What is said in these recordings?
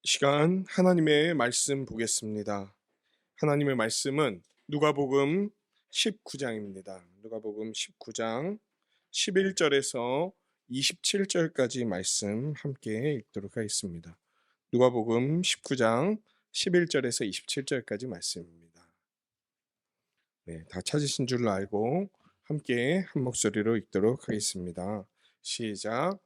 시간 하나님의 말씀 보겠습니다. 하나님의 말씀은 누가복음 19장입니다. 누가복음 19장 11절에서 27절까지 말씀 함께 읽도록 하겠습니다. 누가복음 19장 11절에서 27절까지 말씀입니다. 다 찾으신 줄 알고 함께 한 목소리로 읽도록 하겠습니다. 시작.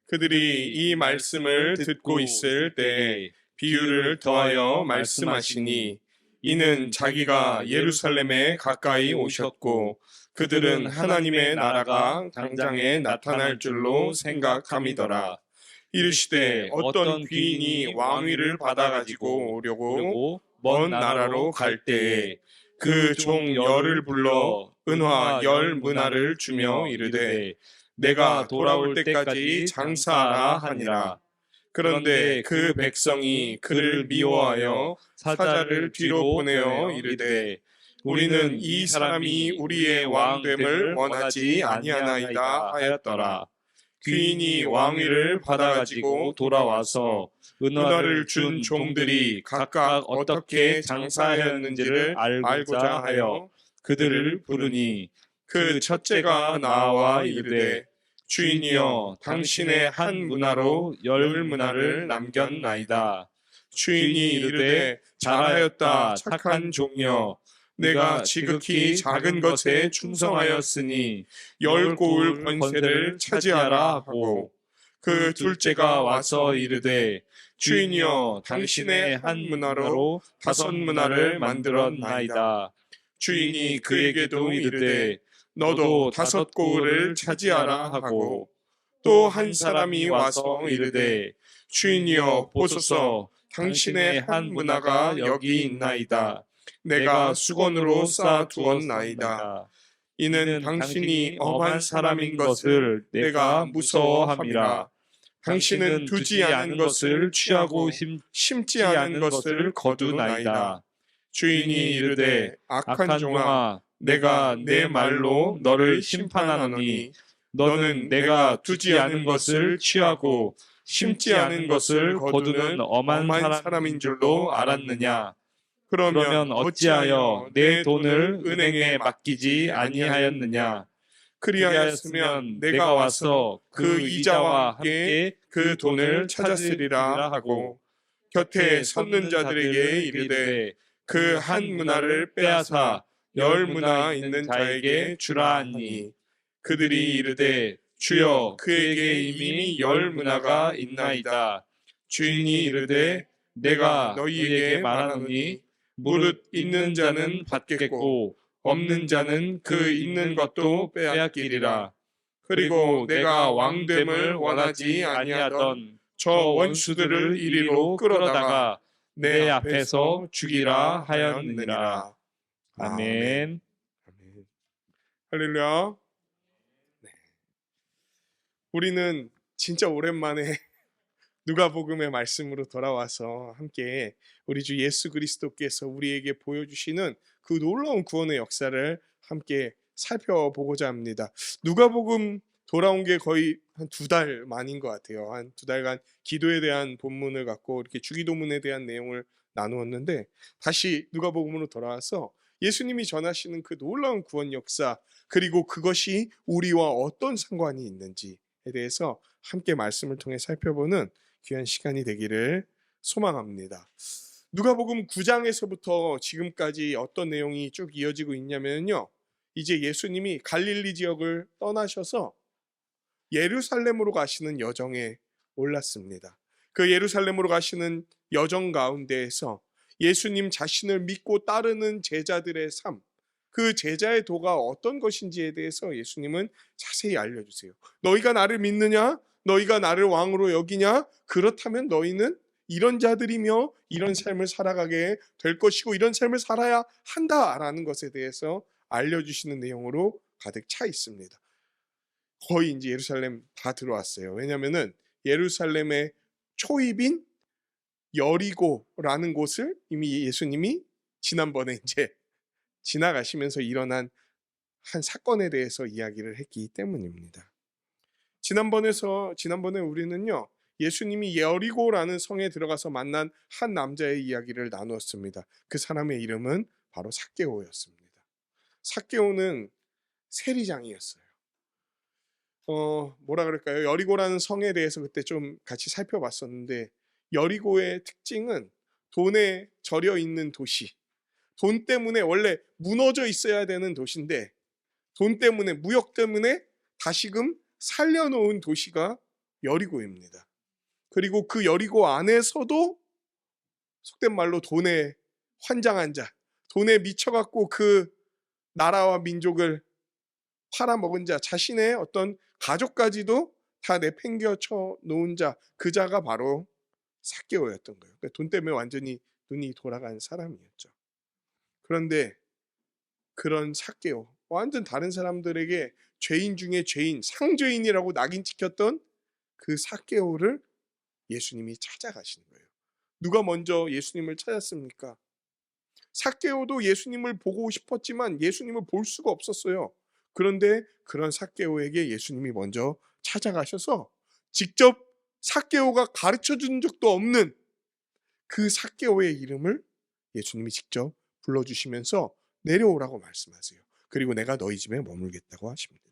그들이 이 말씀을 듣고 있을 때 비유를 더하여 말씀하시니, 이는 자기가 예루살렘에 가까이 오셨고 그들은 하나님의 나라가 당장에 나타날 줄로 생각함이더라. 이르시되 어떤 귀인이 왕위를 받아가지고 오려고 먼 나라로 갈 때에 그 종 열을 불러 은화 10문화를 주며 이르되 내가 돌아올 때까지 장사하라 하니라. 그런데 그 백성이 그를 미워하여 사자를 뒤로 보내어 이르되 우리는 이 사람이 우리의 왕됨을 원하지 아니하나이다 하였더라. 귀인이 왕위를 받아가지고 돌아와서 은화를 준 종들이 각각 어떻게 장사하였는지를 알고자 하여 그들을 부르니, 그 첫째가 나와 이르되 주인이여, 당신의 한 문화로 10문화를 남겼나이다. 주인이 이르되 잘하였다 착한 종이여, 내가 지극히 작은 것에 충성하였으니 10고을 권세를 차지하라 하고, 그 둘째가 와서 이르되 주인이여, 당신의 한 문화로 5문화를 만들었나이다. 주인이 그에게도 이르되 너도 5고을을 차지하라 하고, 또 한 사람이 와서 이르되 주인이여 보소서, 당신의 한 문화가 여기 있나이다. 내가 수건으로 쌓아 두었나이다. 이는 당신이 엄한 사람인 것을 내가 무서워함이라. 당신은 두지 않은 것을 취하고 심지 않은 것을 거두나이다. 주인이 이르되 악한 종아, 내가 내 말로 너를 심판하노니, 너는 내가 두지 않은 것을 취하고 심지 않은 것을 거두는 엄한 사람인 줄로 알았느냐? 그러면 어찌하여 내 돈을 은행에 맡기지 아니하였느냐? 그리하였으면 내가 와서 그 이자와 함께 그 돈을 찾았으리라 하고, 곁에 섰는 자들에게 이르되 그 한 문화를 빼앗아 10문화 있는 자에게 주라 하니, 그들이 이르되 주여, 그에게 이미 10문화가 있나이다. 주인이 이르되 내가 너희에게 말하노니, 무릇 있는 자는 받겠고 없는 자는 그 있는 것도 빼앗기리라. 그리고 내가 왕됨을 원하지 아니하던 저 원수들을 이리로 끌어다가 내 앞에서 죽이라 하였느니라. 아멘. 아멘. 할렐루야. 우리는 진짜 오랜만에 누가복음의 말씀으로 돌아와서 함께 우리 주 예수 그리스도께서 우리에게 보여주시는 그 놀라운 구원의 역사를 함께 살펴보고자 합니다. 누가복음 돌아온 게 거의 한 2달 만인 것 같아요. 한 2달간 기도에 대한 본문을 갖고 이렇게 주기도문에 대한 내용을 나누었는데, 다시 누가복음으로 돌아와서 예수님이 전하시는 그 놀라운 구원 역사, 그리고 그것이 우리와 어떤 상관이 있는지에 대해서 함께 말씀을 통해 살펴보는 귀한 시간이 되기를 소망합니다. 누가복음 9장에서부터 지금까지 어떤 내용이 쭉 이어지고 있냐면요, 이제 예수님이 갈릴리 지역을 떠나셔서 예루살렘으로 가시는 여정에 올랐습니다. 그 예루살렘으로 가시는 여정 가운데에서 예수님 자신을 믿고 따르는 제자들의 삶, 그 제자의 도가 어떤 것인지에 대해서 예수님은 자세히 알려주세요. 너희가 나를 믿느냐? 너희가 나를 왕으로 여기냐? 그렇다면 너희는 이런 자들이며 이런 삶을 살아가게 될 것이고 이런 삶을 살아야 한다라는 것에 대해서 알려주시는 내용으로 가득 차 있습니다. 거의 이제 예루살렘 다 들어왔어요. 왜냐하면은 예루살렘의 초입인 여리고라는 곳을 이미 예수님이 지난번에 이제 지나가시면서 일어난 한 사건에 대해서 이야기를 했기 때문입니다. 지난번에 우리는요, 예수님이 여리고라는 성에 들어가서 만난 한 남자의 이야기를 나누었습니다. 그 사람의 이름은 바로 삭개오였습니다. 삭개오는 세리장이었어요. 뭐라 그럴까요? 여리고라는 성에 대해서 그때 좀 같이 살펴봤었는데, 여리고의 특징은 돈에 절여 있는 도시. 돈 때문에 원래 무너져 있어야 되는 도시인데, 돈 때문에, 무역 때문에 다시금 살려놓은 도시가 여리고입니다. 그리고 그 여리고 안에서도 속된 말로 돈에 환장한 자, 돈에 미쳐갖고 그 나라와 민족을 팔아먹은 자, 자신의 어떤 가족까지도 다 내팽겨쳐 놓은 자, 그 자가 바로 삭개오였던 거예요. 그러니까 돈 때문에 완전히 눈이 돌아간 사람이었죠. 그런데 그런 삭개오, 완전 다른 사람들에게 죄인 중에 죄인, 상죄인이라고 낙인 찍혔던 그 삭개오를 예수님이 찾아가시는 거예요. 누가 먼저 예수님을 찾았습니까? 삭개오도 예수님을 보고 싶었지만 예수님을 볼 수가 없었어요. 그런데 그런 삭개오에게 예수님이 먼저 찾아가셔서 직접 삭개오가 가르쳐 준 적도 없는 그 삭개오의 이름을 예수님이 직접 불러주시면서 내려오라고 말씀하세요. 그리고 내가 너희 집에 머물겠다고 하십니다.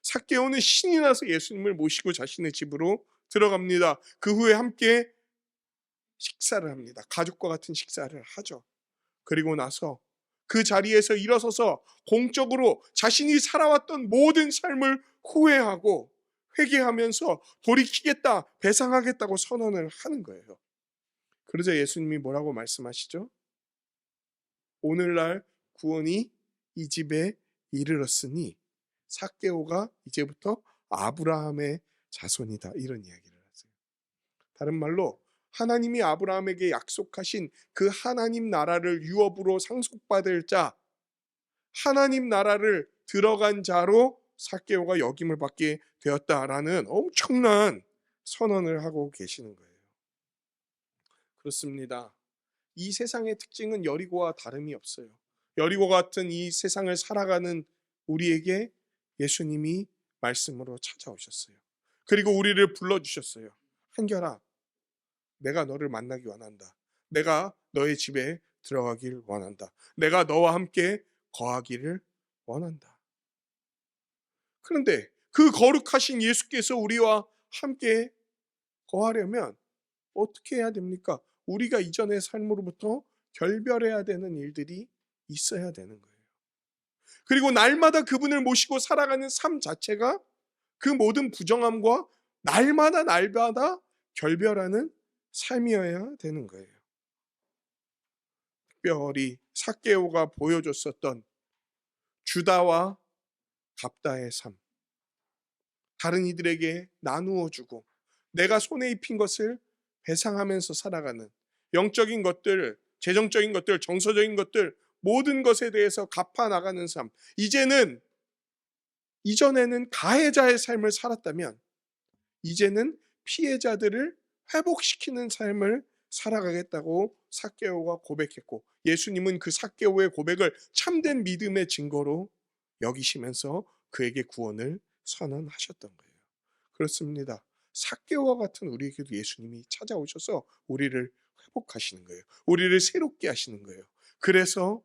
삭개오는 신이 나서 예수님을 모시고 자신의 집으로 들어갑니다. 그 후에 함께 식사를 합니다. 가족과 같은 식사를 하죠. 그리고 나서 그 자리에서 일어서서 공적으로 자신이 살아왔던 모든 삶을 후회하고 회개하면서 돌이키겠다, 배상하겠다고 선언을 하는 거예요. 그러자 예수님이 뭐라고 말씀하시죠? 오늘날 구원이 이 집에 이르렀으니 삭개오가 이제부터 아브라함의 자손이다, 이런 이야기를 하세요. 다른 말로 하나님이 아브라함에게 약속하신 그 하나님 나라를 유업으로 상속받을 자, 하나님 나라를 들어간 자로 삭개오가 여김을 받게 되었다라는 엄청난 선언을 하고 계시는 거예요. 그렇습니다. 이 세상의 특징은 여리고와 다름이 없어요. 여리고 같은 이 세상을 살아가는 우리에게 예수님이 말씀으로 찾아오셨어요. 그리고 우리를 불러주셨어요. 한결아, 내가 너를 만나기 원한다. 내가 너의 집에 들어가길 원한다. 내가 너와 함께 거하기를 원한다. 그런데 그 거룩하신 예수께서 우리와 함께 거하려면 어떻게 해야 됩니까? 우리가 이전의 삶으로부터 결별해야 되는 일들이 있어야 되는 거예요. 그리고 날마다 그분을 모시고 살아가는 삶 자체가 그 모든 부정함과 날마다 결별하는 삶이어야 되는 거예요. 특별히 삭개오가 보여줬었던 주다와 갑다의 삶, 다른 이들에게 나누어 주고 내가 손에 입힌 것을 배상하면서 살아가는, 영적인 것들, 재정적인 것들, 정서적인 것들, 모든 것에 대해서 갚아 나가는 삶. 이전에는 가해자의 삶을 살았다면 이제는 피해자들을 회복시키는 삶을 살아가겠다고 삭개오가 고백했고, 예수님은 그 삭개오의 고백을 참된 믿음의 증거로 여기시면서 그에게 구원을 선언하셨던 거예요. 그렇습니다. 삭개오와 같은 우리에게도 예수님이 찾아오셔서 우리를 회복하시는 거예요. 우리를 새롭게 하시는 거예요. 그래서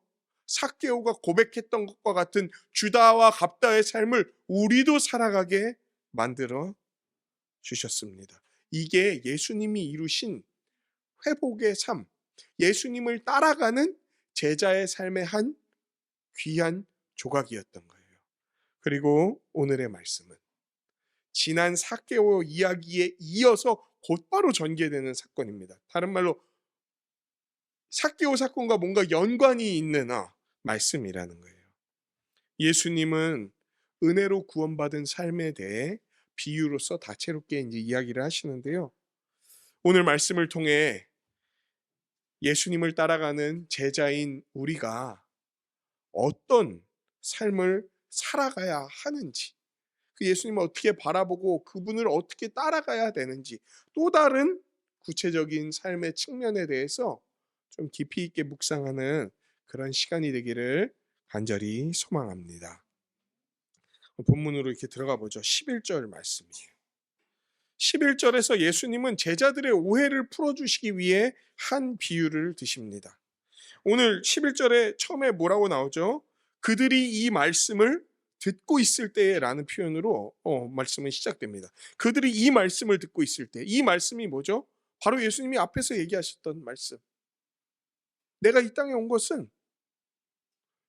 삭개오가 고백했던 것과 같은 주다와 갑다의 삶을 우리도 살아가게 만들어 주셨습니다. 이게 예수님이 이루신 회복의 삶, 예수님을 따라가는 제자의 삶의 한 귀한 조각이었던 거예요. 그리고 오늘의 말씀은 지난 삭개오 이야기에 이어서 곧바로 전개되는 사건입니다. 다른 말로 삭개오 사건과 뭔가 연관이 있는 말씀이라는 거예요. 예수님은 은혜로 구원받은 삶에 대해 비유로서 다채롭게 이제 이야기를 하시는데요. 오늘 말씀을 통해 예수님을 따라가는 제자인 우리가 어떤 삶을 살아가야 하는지, 그 예수님을 어떻게 바라보고 그분을 어떻게 따라가야 되는지, 또 다른 구체적인 삶의 측면에 대해서 좀 깊이 있게 묵상하는 그런 시간이 되기를 간절히 소망합니다. 본문으로 이렇게 들어가 보죠. 11절 말씀이에요. 11절에서 예수님은 제자들의 오해를 풀어주시기 위해 한 비유를 드십니다. 오늘 11절에 처음에 뭐라고 나오죠? 그들이 이 말씀을 듣고 있을 때라는 표현으로 말씀은 시작됩니다. 그들이 이 말씀을 듣고 있을 때, 이 말씀이 뭐죠? 바로 예수님이 앞에서 얘기하셨던 말씀. 내가 이 땅에 온 것은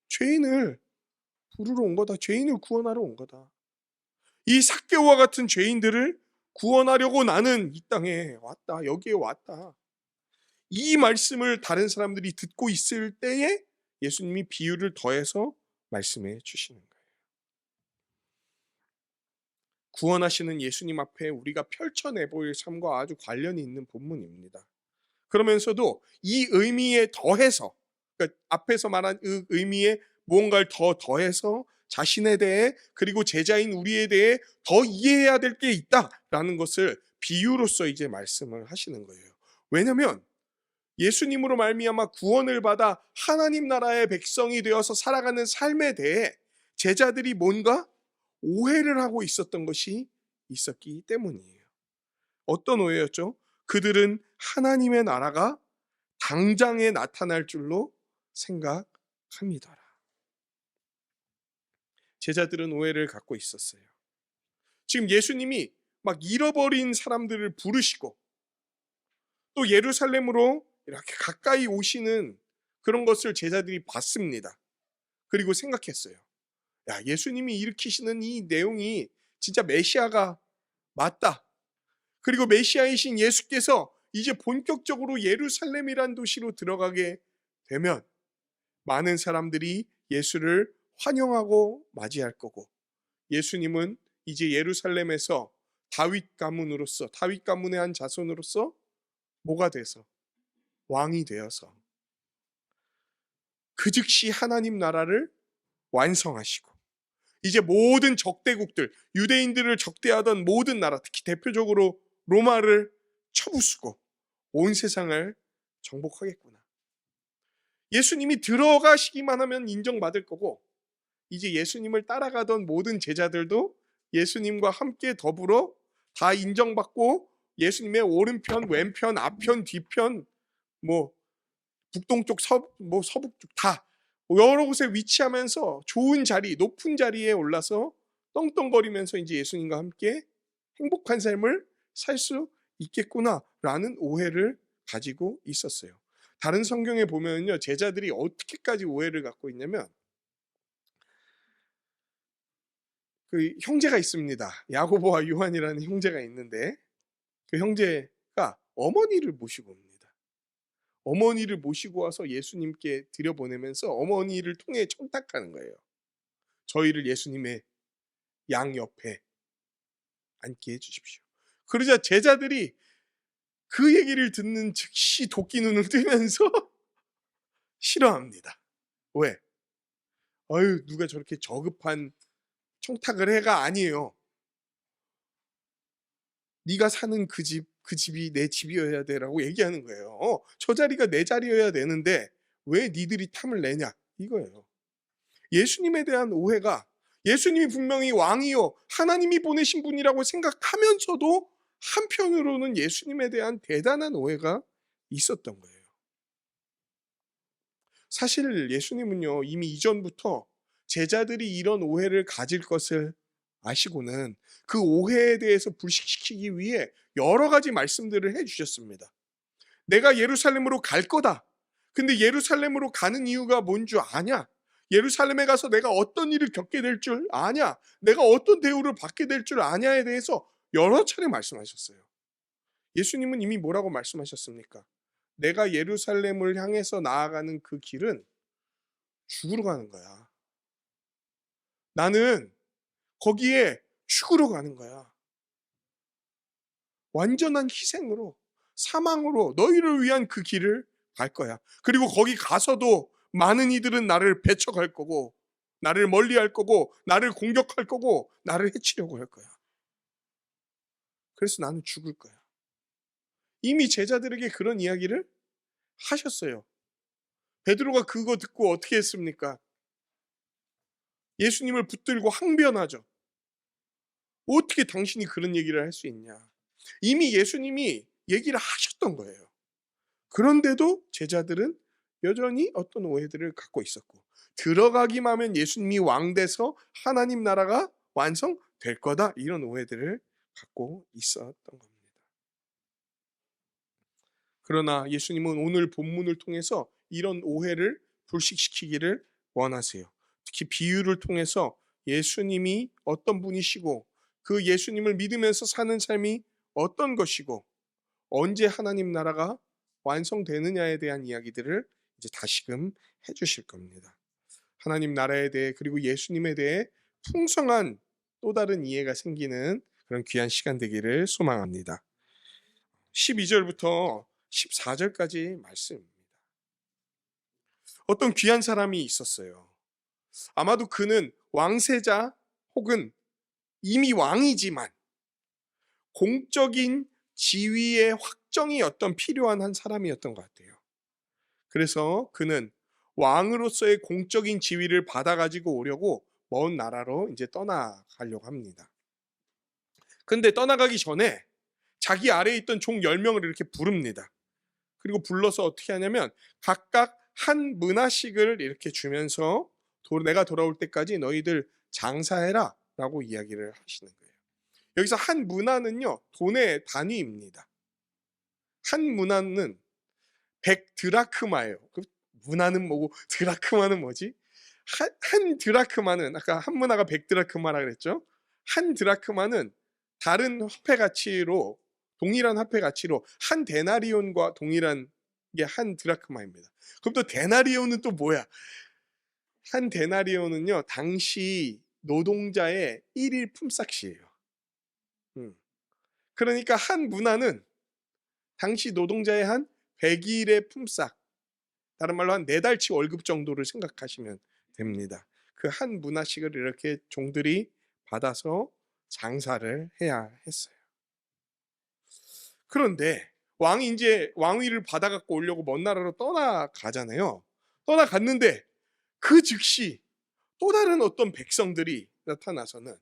죄인을 부르러 온 거다. 죄인을 구원하러 온 거다. 이 삭개오와 같은 죄인들을 구원하려고 나는 이 땅에 왔다. 여기에 왔다. 이 말씀을 다른 사람들이 듣고 있을 때에 예수님이 비유를 더해서 말씀해 주시는 거예요. 구원하시는 예수님 앞에 우리가 펼쳐내볼 삶과 아주 관련이 있는 본문입니다. 그러면서도 이 의미에 더해서, 그러니까 앞에서 말한 그 의미에 무언가를 더 더해서 자신에 대해 그리고 제자인 우리에 대해 더 이해해야 될 게 있다라는 것을 비유로서 이제 말씀을 하시는 거예요. 왜냐하면 예수님으로 말미암아 구원을 받아 하나님 나라의 백성이 되어서 살아가는 삶에 대해 제자들이 뭔가 오해를 하고 있었던 것이 있었기 때문이에요. 어떤 오해였죠? 그들은 하나님의 나라가 당장에 나타날 줄로 생각합니다. 제자들은 오해를 갖고 있었어요. 지금 예수님이 막 잃어버린 사람들을 부르시고 또 예루살렘으로 이렇게 가까이 오시는 그런 것을 제자들이 봤습니다. 그리고 생각했어요. 야, 예수님이 일으키시는 이 내용이 진짜 메시아가 맞다. 그리고 메시아이신 예수께서 이제 본격적으로 예루살렘이란 도시로 들어가게 되면 많은 사람들이 예수를 환영하고 맞이할 거고, 예수님은 이제 예루살렘에서 다윗 가문의 한 자손으로서 뭐가 돼서 왕이 되어서 그 즉시 하나님 나라를 완성하시고 이제 모든 적대국들, 유대인들을 적대하던 모든 나라, 특히 대표적으로 로마를 쳐부수고 온 세상을 정복하겠구나. 예수님이 들어가시기만 하면 인정받을 거고, 이제 예수님을 따라가던 모든 제자들도 예수님과 함께 더불어 다 인정받고 예수님의 오른편, 왼편, 앞편, 뒤편, 뭐 북동쪽, 서북쪽 다 여러 곳에 위치하면서 좋은 자리, 높은 자리에 올라서 떵떵거리면서 이제 예수님과 함께 행복한 삶을 살 수 있겠구나라는 오해를 가지고 있었어요. 다른 성경에 보면요, 제자들이 어떻게까지 오해를 갖고 있냐면 그 형제가 있습니다. 야고보와 요한이라는 형제가 있는데 그 형제가 어머니를 모시고 옵니다. 어머니를 모시고 와서 예수님께 들여보내면서 어머니를 통해 청탁하는 거예요. 저희를 예수님의 양 옆에 앉게 해주십시오. 그러자 제자들이 그 얘기를 듣는 즉시 도끼 눈을 뜨면서 싫어합니다. 왜? 아유, 누가 저렇게 저급한 청탁을 해가 아니에요. 네가 사는 그 집이 내 집이어야 돼라고 얘기하는 거예요. 저 자리가 내 자리여야 되는데 왜 니들이 탐을 내냐 이거예요. 예수님에 대한 오해가, 예수님이 분명히 왕이요 하나님이 보내신 분이라고 생각하면서도 한편으로는 예수님에 대한 대단한 오해가 있었던 거예요. 사실 예수님은요 이미 이전부터 제자들이 이런 오해를 가질 것을 아시고는 그 오해에 대해서 불식시키기 위해 여러 가지 말씀들을 해주셨습니다. 내가 예루살렘으로 갈 거다. 근데 예루살렘으로 가는 이유가 뭔 줄 아냐? 예루살렘에 가서 내가 어떤 일을 겪게 될 줄 아냐? 내가 어떤 대우를 받게 될 줄 아냐에 대해서 여러 차례 말씀하셨어요. 예수님은 이미 뭐라고 말씀하셨습니까? 내가 예루살렘을 향해서 나아가는 그 길은 죽으러 가는 거야. 나는 거기에 죽으러 가는 거야. 완전한 희생으로, 사망으로 너희를 위한 그 길을 갈 거야. 그리고 거기 가서도 많은 이들은 나를 배척할 거고, 나를 멀리할 거고, 나를 공격할 거고, 나를 해치려고 할 거야. 그래서 나는 죽을 거야. 이미 제자들에게 그런 이야기를 하셨어요. 베드로가 그거 듣고 어떻게 했습니까? 예수님을 붙들고 항변하죠. 어떻게 당신이 그런 얘기를 할 수 있냐? 이미 예수님이 얘기를 하셨던 거예요. 그런데도 제자들은 여전히 어떤 오해들을 갖고 있었고, 들어가기만 하면 예수님이 왕 돼서 하나님 나라가 완성될 거다, 이런 오해들을 갖고 있었던 겁니다. 그러나 예수님은 오늘 본문을 통해서 이런 오해를 불식시키기를 원하세요. 특히 비유를 통해서 예수님이 어떤 분이시고, 그 예수님을 믿으면서 사는 삶이 어떤 것이고, 언제 하나님 나라가 완성되느냐에 대한 이야기들을 이제 다시금 해주실 겁니다. 하나님 나라에 대해, 그리고 예수님에 대해 풍성한 또 다른 이해가 생기는 그런 귀한 시간 되기를 소망합니다. 12절부터 14절까지 말씀입니다. 어떤 귀한 사람이 있었어요. 아마도 그는 왕세자 혹은 이미 왕이지만 공적인 지위의 확정이 어떤 필요한 한 사람이었던 것 같아요. 그래서 그는 왕으로서의 공적인 지위를 받아가지고 오려고 먼 나라로 이제 떠나가려고 합니다. 근데 떠나가기 전에 자기 아래에 있던 종 10명을 이렇게 부릅니다. 그리고 불러서 어떻게 하냐면 각각 한 문화씩을 이렇게 주면서 내가 돌아올 때까지 너희들 장사해라 라고 이야기를 하시는 거예요. 여기서 한 문화는요, 돈의 단위입니다. 한 문화는 100드라크마예요. 그 문화는 뭐고 드라크마는 뭐지? 한 드라크마는, 아까 한 문화가 100드라크마라 그랬죠? 한 드라크마는 다른 화폐 가치로, 동일한 화폐 가치로 한 데나리온과 동일한 게 한 드라크마입니다. 그럼 또 데나리온은 또 뭐야? 한 데나리온은요, 당시 노동자의 1일 품삯이에요. 그러니까 한 문화는 당시 노동자의 한 100일의 품삯, 다른 말로 한 4달치 월급 정도를 생각하시면 됩니다. 그 한 문화씩을 이렇게 종들이 받아서 장사를 해야 했어요. 그런데 왕이 이제 왕위를 받아갖고 오려고 먼 나라로 떠나가잖아요. 떠나갔는데 그 즉시 또 다른 어떤 백성들이 나타나서는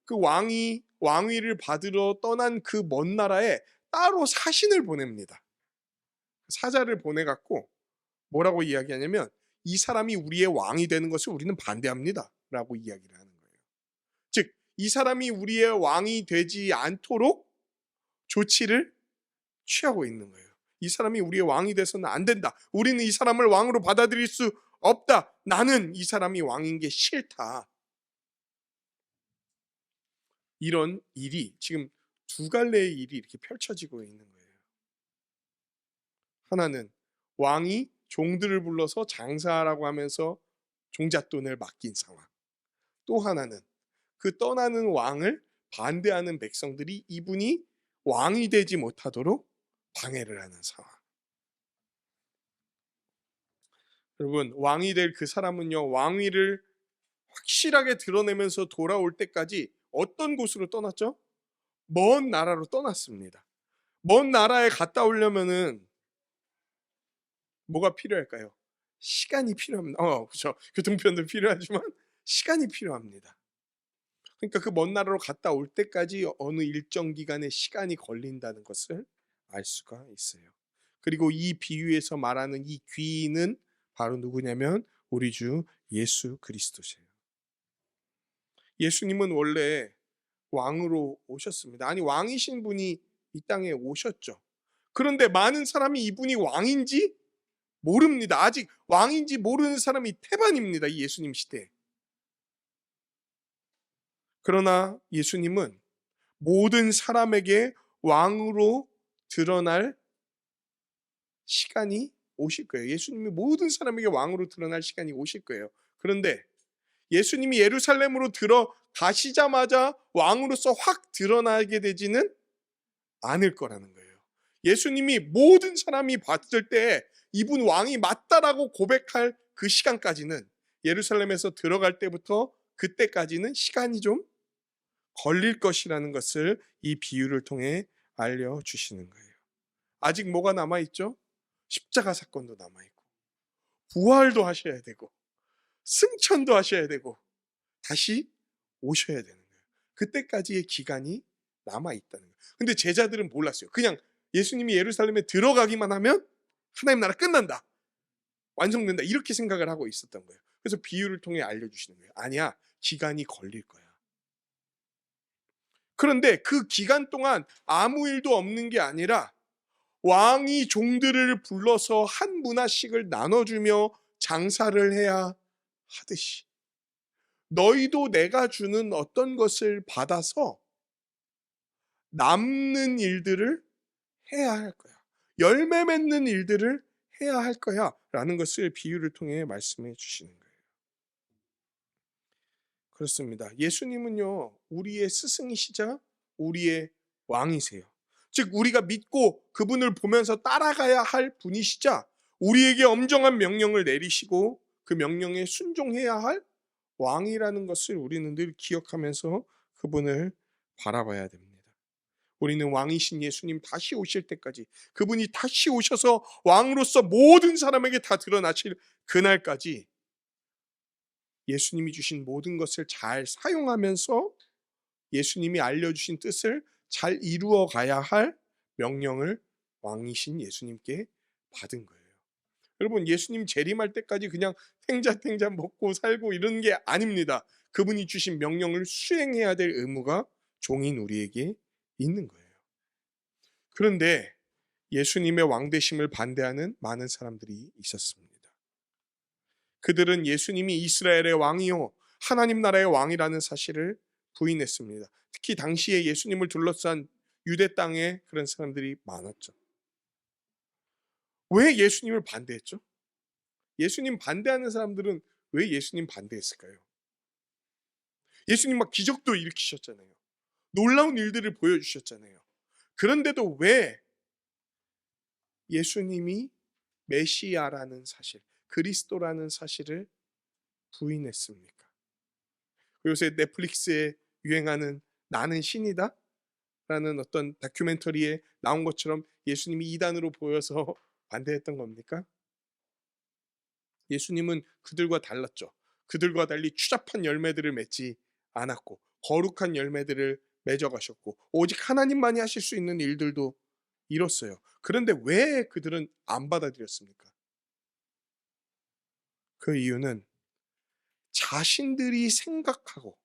그 왕이 왕위를 받으러 떠난 그 먼 나라에 따로 사신을 보냅니다. 사자를 보내갖고 뭐라고 이야기하냐면, 이 사람이 우리의 왕이 되는 것을 우리는 반대합니다 라고 이야기를 하는 거예요. 즉, 이 사람이 우리의 왕이 되지 않도록 조치를 취하고 있는 거예요. 이 사람이 우리의 왕이 돼서는 안 된다. 우리는 이 사람을 왕으로 받아들일 수 없다. 나는 이 사람이 왕인 게 싫다. 이런 일이 지금 두 갈래의 일이 이렇게 펼쳐지고 있는 거예요. 하나는 왕이 종들을 불러서 장사하라고 하면서 종잣돈을 맡긴 상황. 또 하나는 그 떠나는 왕을 반대하는 백성들이 이분이 왕이 되지 못하도록 방해를 하는 상황. 여러분, 왕이 될 그 사람은요, 왕위를 확실하게 드러내면서 돌아올 때까지 어떤 곳으로 떠났죠? 먼 나라로 떠났습니다. 먼 나라에 갔다 오려면은 뭐가 필요할까요? 시간이 필요합니다. 그렇죠. 교통편도 필요하지만 시간이 필요합니다. 그러니까 그 먼 나라로 갔다 올 때까지 어느 일정 기간의 시간이 걸린다는 것을 알 수가 있어요. 그리고 이 비유에서 말하는 이 귀인은 바로 누구냐면 우리 주 예수 그리스도세요. 예수님은 원래 왕으로 오셨습니다. 아니, 왕이신 분이 이 땅에 오셨죠. 그런데 많은 사람이 이분이 왕인지 모릅니다. 아직 왕인지 모르는 사람이 태반입니다. 이 예수님 시대에. 그러나 예수님은 모든 사람에게 왕으로 드러날 시간이 오실 거예요. 예수님이 모든 사람에게 왕으로 드러날 시간이 오실 거예요. 그런데 예수님이 예루살렘으로 들어가시자마자 왕으로서 확 드러나게 되지는 않을 거라는 거예요. 예수님이 모든 사람이 봤을 때 이분 왕이 맞다라고 고백할 그 시간까지는, 예루살렘에서 들어갈 때부터 그때까지는 시간이 좀 걸릴 것이라는 것을 이 비유를 통해 알려주시는 거예요. 아직 뭐가 남아있죠? 십자가 사건도 남아있고, 부활도 하셔야 되고, 승천도 하셔야 되고, 다시 오셔야 되는 거예요. 그때까지의 기간이 남아있다는 거예요. 근데 제자들은 몰랐어요. 그냥 예수님이 예루살렘에 들어가기만 하면 하나님 나라 끝난다, 완성된다, 이렇게 생각을 하고 있었던 거예요. 그래서 비유를 통해 알려주시는 거예요. 아니야, 기간이 걸릴 거야. 그런데 그 기간 동안 아무 일도 없는 게 아니라 왕이 종들을 불러서 한 문화씩을 나눠주며 장사를 해야 하듯이 너희도 내가 주는 어떤 것을 받아서 남는 일들을 해야 할 거야. 열매 맺는 일들을 해야 할 거야 라는 것을 비유를 통해 말씀해 주시는 거예요. 그렇습니다. 예수님은요, 우리의 스승이시자 우리의 왕이세요. 즉 우리가 믿고 그분을 보면서 따라가야 할 분이시자 우리에게 엄정한 명령을 내리시고 그 명령에 순종해야 할 왕이라는 것을 우리는 늘 기억하면서 그분을 바라봐야 됩니다. 우리는 왕이신 예수님 다시 오실 때까지, 그분이 다시 오셔서 왕으로서 모든 사람에게 다 드러나실 그날까지 예수님이 주신 모든 것을 잘 사용하면서 예수님이 알려주신 뜻을 잘 이루어 가야 할 명령을 왕이신 예수님께 받은 거예요. 여러분, 예수님 재림할 때까지 그냥 탱자탱자 먹고 살고 이런 게 아닙니다. 그분이 주신 명령을 수행해야 될 의무가 종인 우리에게 있는 거예요. 그런데 예수님의 왕되심을 반대하는 많은 사람들이 있었습니다. 그들은 예수님이 이스라엘의 왕이요 하나님 나라의 왕이라는 사실을 부인했습니다. 특히 당시에 예수님을 둘러싼 유대 땅에 그런 사람들이 많았죠. 왜 예수님을 반대했죠? 예수님 반대하는 사람들은 왜 예수님 반대했을까요? 예수님 막 기적도 일으키셨잖아요. 놀라운 일들을 보여주셨잖아요. 그런데도 왜 예수님이 메시아라는 사실, 그리스도라는 사실을 부인했습니까? 요새 넷플릭스에 유행하는 나는 신이다? 라는 어떤 다큐멘터리에 나온 것처럼 예수님이 이단으로 보여서 반대했던 겁니까? 예수님은 그들과 달랐죠. 그들과 달리 추잡한 열매들을 맺지 않았고 거룩한 열매들을 맺어가셨고 오직 하나님만이 하실 수 있는 일들도 이뤘어요. 그런데 왜 그들은 안 받아들였습니까? 그 이유는 자신들이 생각하고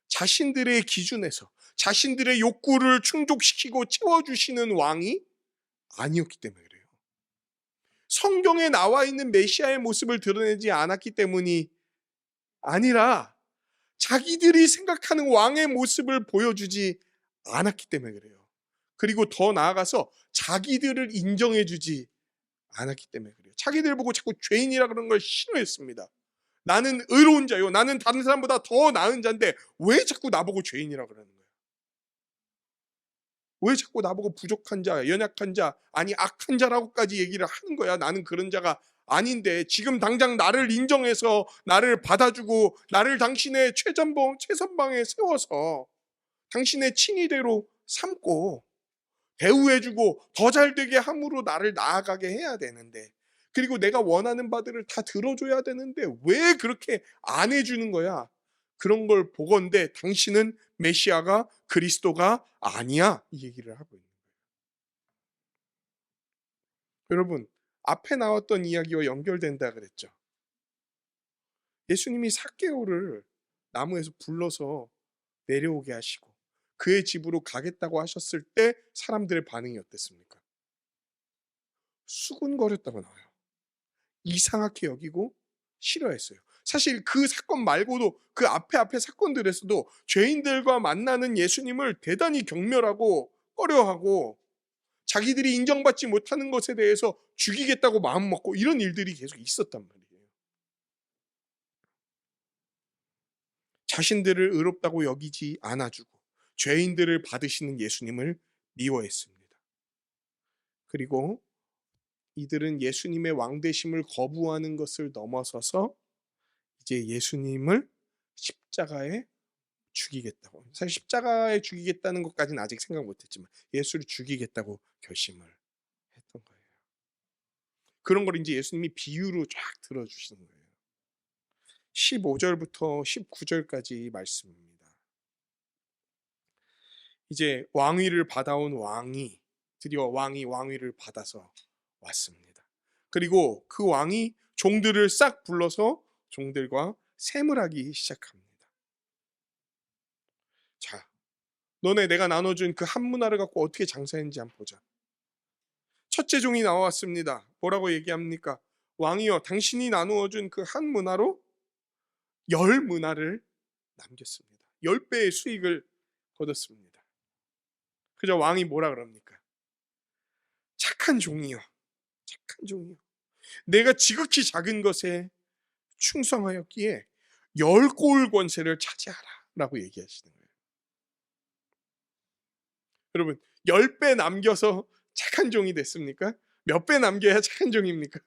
자신들의 기준에서 자신들의 욕구를 충족시키고 채워주시는 왕이 아니었기 때문에 그래요. 성경에 나와 있는 메시아의 모습을 드러내지 않았기 때문이 아니라 자기들이 생각하는 왕의 모습을 보여주지 않았기 때문에 그래요. 그리고 더 나아가서 자기들을 인정해주지 않았기 때문에 그래요. 자기들 보고 자꾸 죄인이라 그런 걸 싫어했습니다. 나는 의로운 자요, 나는 다른 사람보다 더 나은 자인데 왜 자꾸 나보고 죄인이라 그러는 거예요? 왜 자꾸 나보고 부족한 자, 연약한 자, 아니 악한 자라고까지 얘기를 하는 거야? 나는 그런 자가 아닌데 지금 당장 나를 인정해서 나를 받아주고 나를 당신의 최선방에 세워서 당신의 친위대로 삼고 대우해주고 더 잘되게 함으로 나를 나아가게 해야 되는데, 그리고 내가 원하는 바들을 다 들어줘야 되는데 왜 그렇게 안 해주는 거야? 그런 걸 보건대 당신은 메시아가 그리스도가 아니야, 이 얘기를 하고 있는 거예요. 여러분, 앞에 나왔던 이야기와 연결된다 그랬죠. 예수님이 삭개오를 나무에서 불러서 내려오게 하시고 그의 집으로 가겠다고 하셨을 때 사람들의 반응이 어땠습니까? 수군거렸다고 나와요. 이상하게 여기고 싫어했어요. 사실 그 사건 말고도 그 앞에 사건들에서도 죄인들과 만나는 예수님을 대단히 경멸하고 꺼려하고 자기들이 인정받지 못하는 것에 대해서 죽이겠다고 마음먹고 이런 일들이 계속 있었단 말이에요. 자신들을 의롭다고 여기지 않아주고 죄인들을 받으시는 예수님을 미워했습니다. 그리고 이들은 예수님의 왕되심을 거부하는 것을 넘어서서 이제 예수님을 십자가에 죽이겠다고, 사실 십자가에 죽이겠다는 것까지는 아직 생각 못했지만 예수를 죽이겠다고 결심을 했던 거예요. 그런 걸 이제 예수님이 비유로 쫙 들어주시는 거예요. 15절부터 19절까지 말씀입니다. 이제 왕위를 받아온 왕이 드디어 왕위를 받아서 왔습니다. 그리고 그 왕이 종들을 싹 불러서 종들과 셈을 하기 시작합니다. 자, 너네 내가 나눠준 그 한 문화를 갖고 어떻게 장사했는지 한번 보자. 첫째 종이 나왔습니다. 뭐라고 얘기합니까? 왕이여, 당신이 나누어준 그 한 문화로 10문화를 남겼습니다. 10배의 수익을 거뒀습니다. 그저 왕이 뭐라 그럽니까? 착한 종이여, 착한 종이여, 내가 지극히 작은 것에 충성하였기에 10고을 권세를 차지하라 라고 얘기하시는 거예요. 여러분, 10배 남겨서 착한 종이 됐습니까? 몇 배 남겨야 착한 종입니까?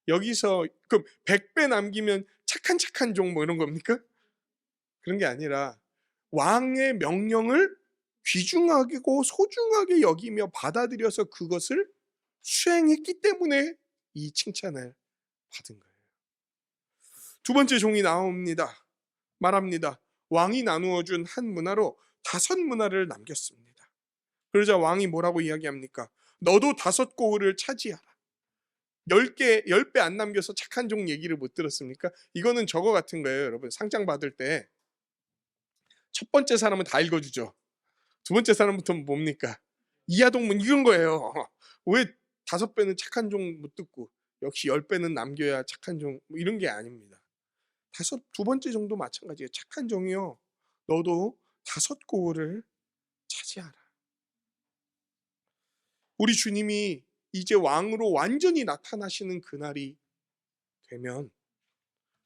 여기서 그럼 100배 남기면 착한 종 뭐 이런 겁니까? 그런 게 아니라 왕의 명령을 귀중하고 소중하게 여기며 받아들여서 그것을 수행했기 때문에 이 칭찬을 받은 거예요. 두 번째 종이 나옵니다. 말합니다. 왕이 나누어 준 한 문화로 5문화를 남겼습니다. 그러자 왕이 뭐라고 이야기합니까? 너도 5고을을 차지하라. 10배 안 남겨서 착한 종 얘기를 못 들었습니까? 이거는 저거 같은 거예요, 여러분. 상장 받을 때 첫 번째 사람은 다 읽어주죠. 두 번째 사람부터는 뭡니까? 이하동문 이런 거예요. 왜 5배는 착한 종 못 듣고 역시 10배는 남겨야 착한 종, 뭐 이런 게 아닙니다. 두 번째 종도 마찬가지예요. 착한 종이요, 너도 5고을을 차지하라. 우리 주님이 이제 왕으로 완전히 나타나시는 그날이 되면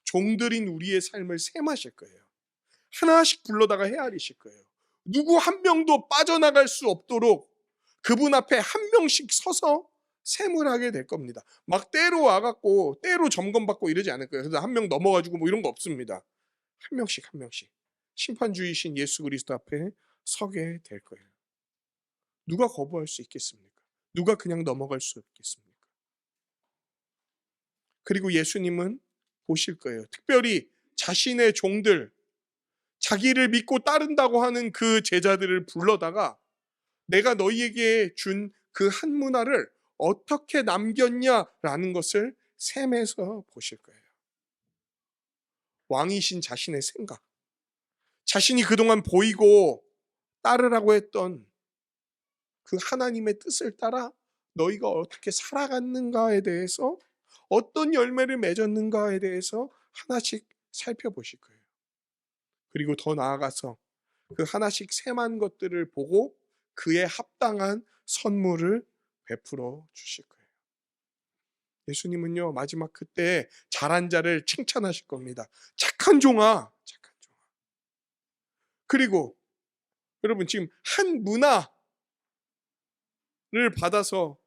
종들인 우리의 삶을 셈하실 거예요. 하나씩 불러다가 헤아리실 거예요. 누구 한 명도 빠져나갈 수 없도록 그분 앞에 한 명씩 서서 셈을 하게 될 겁니다. 막 때로 와갖고 때로 점검받고 이러지 않을 거예요. 그래서 한 명 넘어가지고 뭐 이런 거 없습니다. 한 명씩 심판주이신 예수 그리스도 앞에 서게 될 거예요. 누가 거부할 수 있겠습니까? 누가 그냥 넘어갈 수 있겠습니까? 그리고 예수님은 보실 거예요. 특별히 자신의 종들, 자기를 믿고 따른다고 하는 그 제자들을 불러다가 내가 너희에게 준 그 한 문화를 어떻게 남겼냐라는 것을 셈해서 보실 거예요. 왕이신 자신의 생각, 자신이 그동안 보이고 따르라고 했던 그 하나님의 뜻을 따라 너희가 어떻게 살아갔는가에 대해서, 어떤 열매를 맺었는가에 대해서 하나씩 살펴보실 거예요. 그리고 더 나아가서 그 하나씩 셈한 것들을 보고 그에 합당한 선물을 베풀어 주실 거예요. 예수님은요, 마지막 그때 잘한 자를 칭찬하실 겁니다. 착한 종아, 착한 종아. 그리고 여러분, 지금 한 문화를 받아서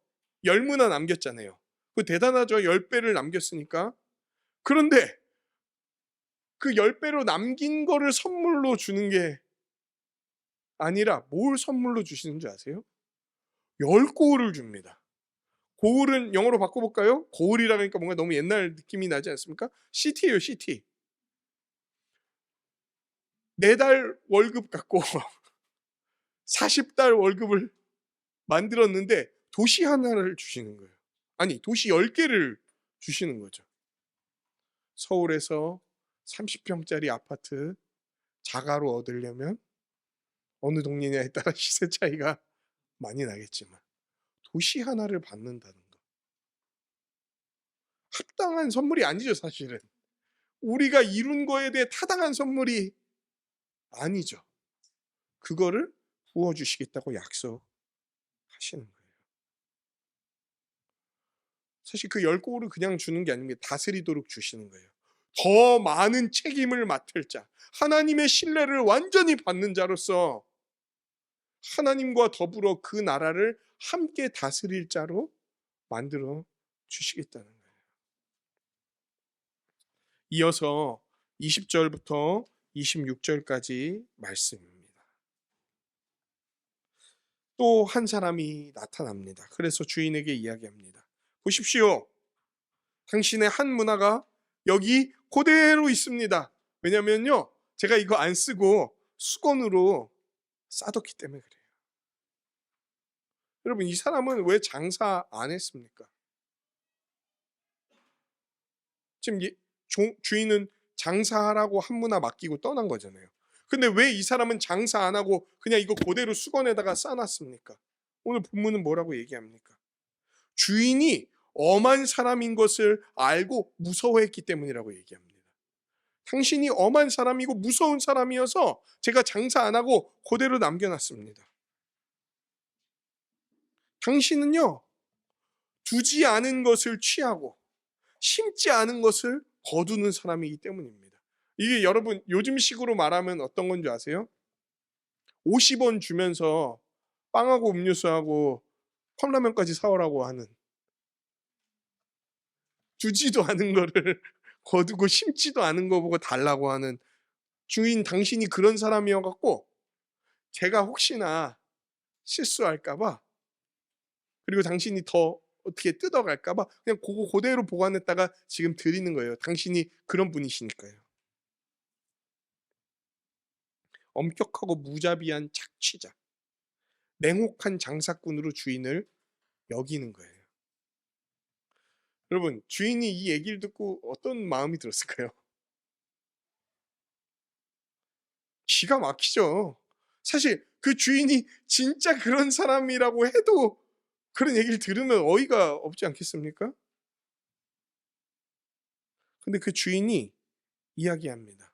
10문화 남겼잖아요. 그 대단하죠. 10배를 남겼으니까. 그런데 그 10배로 남긴 거를 선물로 주는 게 아니라 뭘 선물로 주시는 줄 아세요? 10고을을 줍니다. 고을은 영어로 바꿔볼까요? 고을이라 하니까 뭔가 너무 옛날 느낌이 나지 않습니까? 시티예요, 시티. 4달 월급 갖고 40달 월급을 만들었는데 도시 하나를 주시는 거예요. 아니, 도시 10개를 주시는 거죠. 서울에서 30평짜리 아파트 자가로 얻으려면 어느 동네냐에 따라 시세 차이가 많이 나겠지만 도시 하나를 받는다는 거, 합당한 선물이 아니죠. 사실은 우리가 이룬 거에 대해 타당한 선물이 아니죠. 그거를 부어주시겠다고 약속하시는 거예요. 사실 그 10고을을 그냥 주는 게 아닙니다. 다스리도록 주시는 거예요. 더 많은 책임을 맡을 자, 하나님의 신뢰를 완전히 받는 자로서 하나님과 더불어 그 나라를 함께 다스릴 자로 만들어 주시겠다는 거예요. 이어서 20절부터 26절까지 말씀입니다. 또 한 사람이 나타납니다. 그래서 주인에게 이야기합니다. 보십시오. 당신의 한 문화가 여기 그대로 있습니다. 왜냐면요, 제가 이거 안 쓰고 수건으로 쌓았기 때문에 그래요. 여러분, 이 사람은 왜 장사 안 했습니까? 지금 주인은 장사하라고 한 문화 맡기고 떠난 거잖아요. 근데 왜 이 사람은 장사 안 하고 그냥 이거 그대로 수건에다가 싸놨습니까? 오늘 본문은 뭐라고 얘기합니까? 주인이 엄한 사람인 것을 알고 무서워했기 때문이라고 얘기합니다. 당신이 엄한 사람이고 무서운 사람이어서 제가 장사 안 하고 그대로 남겨놨습니다. 당신은요, 두지 않은 것을 취하고 심지 않은 것을 거두는 사람이기 때문입니다. 이게 여러분 요즘 식으로 말하면 어떤 건지 아세요? 50원 주면서 빵하고 음료수하고 컵라면까지 사오라고 하는, 두지도 않은 거를 거두고 심지도 않은 거 보고 달라고 하는 주인, 당신이 그런 사람이어갖고 제가 혹시나 실수할까봐, 그리고 당신이 더 어떻게 뜯어갈까봐 그냥 그거 그대로 보관했다가 지금 드리는 거예요. 당신이 그런 분이시니까요. 엄격하고 무자비한 착취자, 냉혹한 장사꾼으로 주인을 여기는 거예요. 여러분, 주인이 이 얘기를 듣고 어떤 마음이 들었을까요? 기가 막히죠. 사실 그 주인이 진짜 그런 사람이라고 해도 그런 얘기를 들으면 어이가 없지 않겠습니까? 근데 그 주인이 이야기합니다.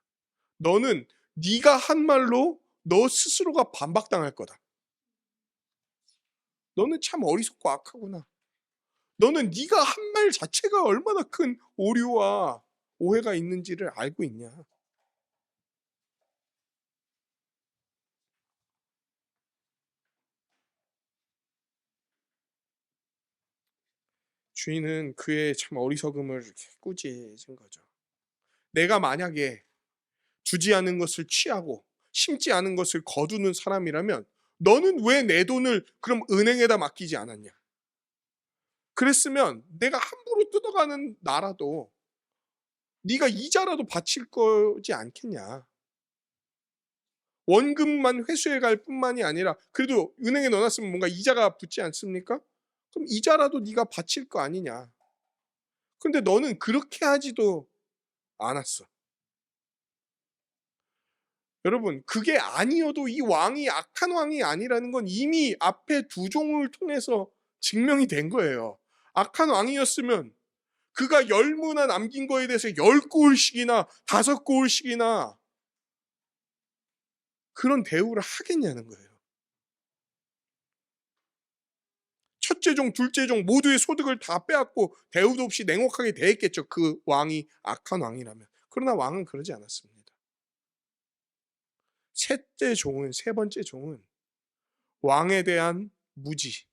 너는 네가 한 말로 너 스스로가 반박당할 거다. 너는 참 어리석고 악하구나. 너는 네가 한 말 자체가 얼마나 큰 오류와 오해가 있는지를 알고 있냐. 주인은 그의 참 어리석음을 이렇게 꾸짖은 거죠. 내가 만약에 주지 않은 것을 취하고 심지 않은 것을 거두는 사람이라면 너는 왜 내 돈을 그럼 은행에다 맡기지 않았냐? 그랬으면 내가 함부로 뜯어가는 나라도 네가 이자라도 바칠 거지 않겠냐? 원금만 회수해 갈 뿐만이 아니라 그래도 은행에 넣어놨으면 뭔가 이자가 붙지 않습니까? 그럼 이자라도 네가 바칠 거 아니냐? 근데 너는 그렇게 하지도 않았어. 여러분, 그게 아니어도 이 왕이 악한 왕이 아니라는 건 이미 앞에 두 종을 통해서 증명이 된 거예요. 악한 왕이었으면 그가 10문화 남긴 거에 대해서 10고을씩이나 5고을씩이나 그런 대우를 하겠냐는 거예요. 첫째 종, 둘째 종 모두의 소득을 다 빼앗고 대우도 없이 냉혹하게 대했겠죠. 그 왕이 악한 왕이라면. 그러나 왕은 그러지 않았습니다. 세 번째 종은 왕에 대한 무지,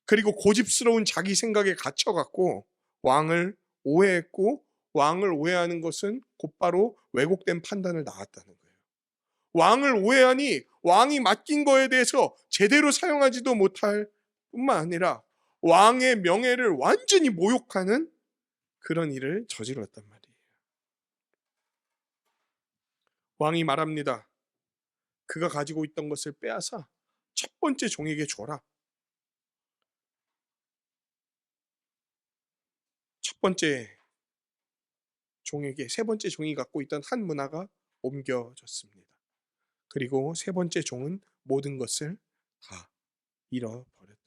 그리고 고집스러운 자기 생각에 갇혀갖고 왕을 오해했고, 왕을 오해하는 것은 곧바로 왜곡된 판단을 낳았다는 거예요. 왕을 오해하니 왕이 맡긴 거에 대해서 제대로 사용하지도 못할 뿐만 아니라 왕의 명예를 완전히 모욕하는 그런 일을 저질렀단 말이에요. 왕이 말합니다. 그가 가지고 있던 것을 빼앗아 첫 번째 종에게 줘라. 첫 번째 종에게 세 번째 종이 갖고 있던 한 문화가 옮겨졌습니다. 그리고 세 번째 종은 모든 것을 다 잃어버렸던 거예요.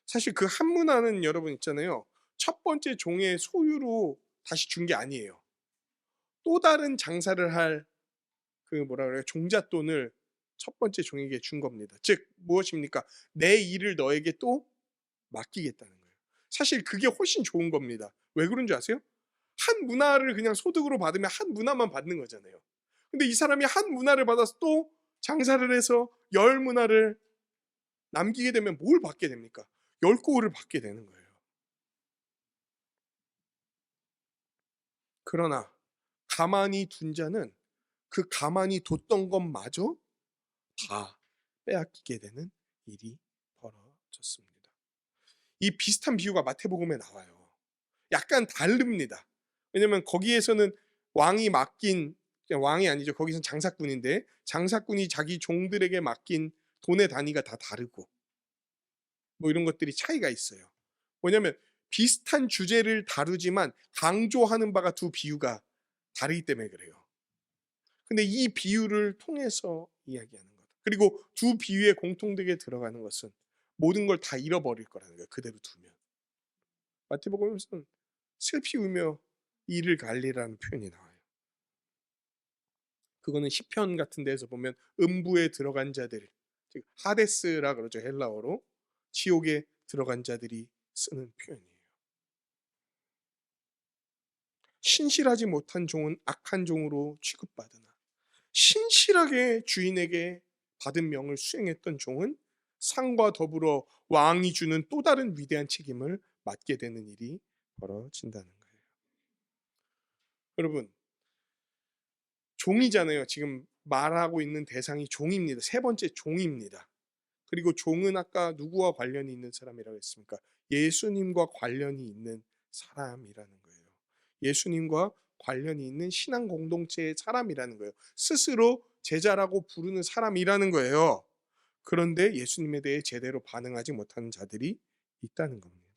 사실 그 한 문화는 여러분 있잖아요. 첫 번째 종의 소유로 다시 준 게 아니에요. 또 다른 장사를 할 그 뭐라 그래요? 종잣돈을 첫 번째 종에게 준 겁니다. 즉 무엇입니까? 내 일을 너에게 또 맡기겠다는 거예요. 사실 그게 훨씬 좋은 겁니다. 왜 그런 줄 아세요? 한 문화를 그냥 소득으로 받으면 한 문화만 받는 거잖아요. 근데 이 사람이 한 문화를 받아서 또 장사를 해서 10문화를 남기게 되면 뭘 받게 됩니까? 10고을을 받게 되는 거예요. 그러나 가만히 둔 자는 그 가만히 뒀던 것마저 다 빼앗기게 되는 일이 벌어졌습니다. 이 비슷한 비유가 마태복음에 나와요. 약간 다릅니다. 왜냐면 거기에서는 왕이 맡긴 그냥 왕이 아니죠. 거기선 장사꾼인데 장사꾼이 자기 종들에게 맡긴 돈의 단위가 다 다르고 뭐 이런 것들이 차이가 있어요. 뭐냐면 비슷한 주제를 다루지만 강조하는 바가 두 비유가 다르기 때문에 그래요. 근데 이 비유를 통해서 이야기하는 것. 그리고 두 비유에 공통되게 들어가는 것은 모든 걸 다 잃어버릴 거라는 거예요. 그대로 두면. 마태복음에서는 슬피 울며 이를 갈리라는 표현이 나와요. 그거는 시편 같은 데에서 보면 음부에 들어간 자들, 즉 하데스라 그러죠. 헬라어로. 지옥에 들어간 자들이 쓰는 표현이에요. 신실하지 못한 종은 악한 종으로 취급받으나 신실하게 주인에게 받은 명을 수행했던 종은 상과 더불어 왕이 주는 또 다른 위대한 책임을 맡게 되는 일이 벌어진다는 거예요. 여러분, 종이잖아요. 지금 말하고 있는 대상이 종입니다. 세 번째 종입니다. 그리고 종은 아까 누구와 관련이 있는 사람이라고 했습니까? 예수님과 관련이 있는 사람이라는 거예요. 예수님과 관련이 있는 신앙 공동체의 사람이라는 거예요. 스스로 제자라고 부르는 사람이라는 거예요. 그런데 예수님에 대해 제대로 반응하지 못하는 자들이 있다는 겁니다.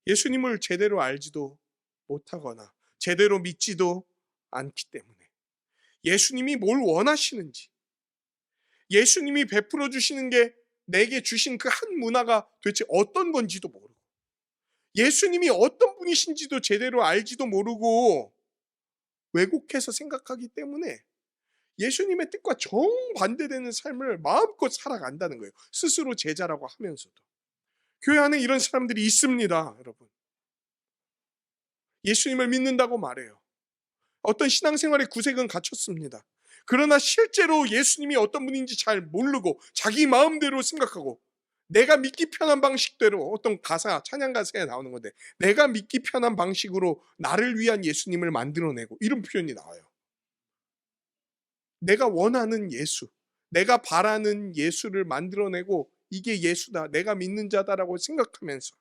예수님을 제대로 알지도 못하거나 제대로 믿지도 않기 때문에 예수님이 뭘 원하시는지, 예수님이 베풀어 주시는 게 내게 주신 그 한 문화가 도대체 어떤 건지도 모르고, 예수님이 어떤 분이신지도 제대로 알지도 모르고 왜곡해서 생각하기 때문에 예수님의 뜻과 정반대되는 삶을 마음껏 살아간다는 거예요. 스스로 제자라고 하면서도. 교회 안에 이런 사람들이 있습니다, 여러분. 예수님을 믿는다고 말해요. 어떤 신앙생활의 구색은 갖췄습니다. 그러나 실제로 예수님이 어떤 분인지 잘 모르고 자기 마음대로 생각하고 내가 믿기 편한 방식대로, 어떤 가사, 찬양 가사에 나오는 건데 내가 믿기 편한 방식으로 나를 위한 예수님을 만들어내고 이런 표현이 나와요. 내가 원하는 예수, 내가 바라는 예수를 만들어내고 이게 예수다, 내가 믿는 자다라고 생각하면서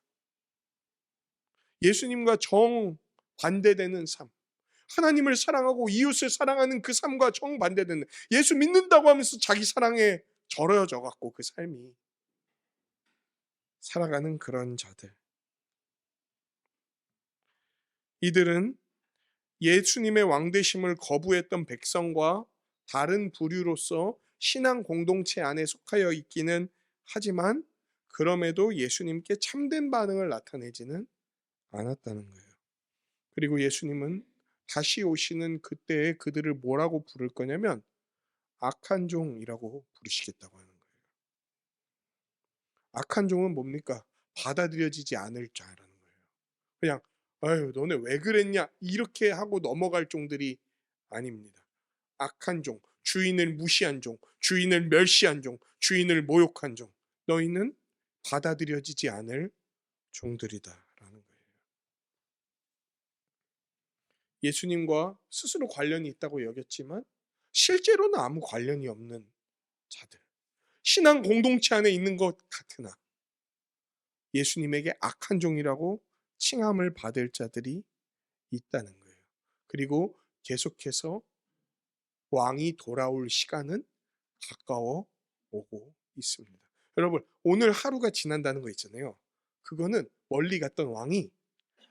예수님과 정반대되는 삶, 하나님을 사랑하고 이웃을 사랑하는 그 삶과 정반대되는, 예수 믿는다고 하면서 자기 사랑에 절여져 갖고 그 삶이 살아가는 그런 자들, 이들은 예수님의 왕되심을 거부했던 백성과 다른 부류로서 신앙 공동체 안에 속하여 있기는 하지만 그럼에도 예수님께 참된 반응을 나타내지는 않았다는 거예요. 그리고 예수님은 다시 오시는 그때에 그들을 뭐라고 부를 거냐면 악한 종이라고 부르시겠다고 하는 거예요. 악한 종은 뭡니까? 받아들여지지 않을 자라는 거예요. 그냥 아유 너네 왜 그랬냐 이렇게 하고 넘어갈 종들이 아닙니다. 악한 종, 주인을 무시한 종, 주인을 멸시한 종, 주인을 모욕한 종, 너희는 받아들여지지 않을 종들이다라는 거예요. 예수님과 스스로 관련이 있다고 여겼지만 실제로는 아무 관련이 없는 자들, 신앙 공동체 안에 있는 것 같으나 예수님에게 악한 종이라고 칭함을 받을 자들이 있다는 거예요. 그리고 계속해서 왕이 돌아올 시간은 가까워 오고 있습니다. 여러분, 오늘 하루가 지난다는 거 있잖아요. 그거는 멀리 갔던 왕이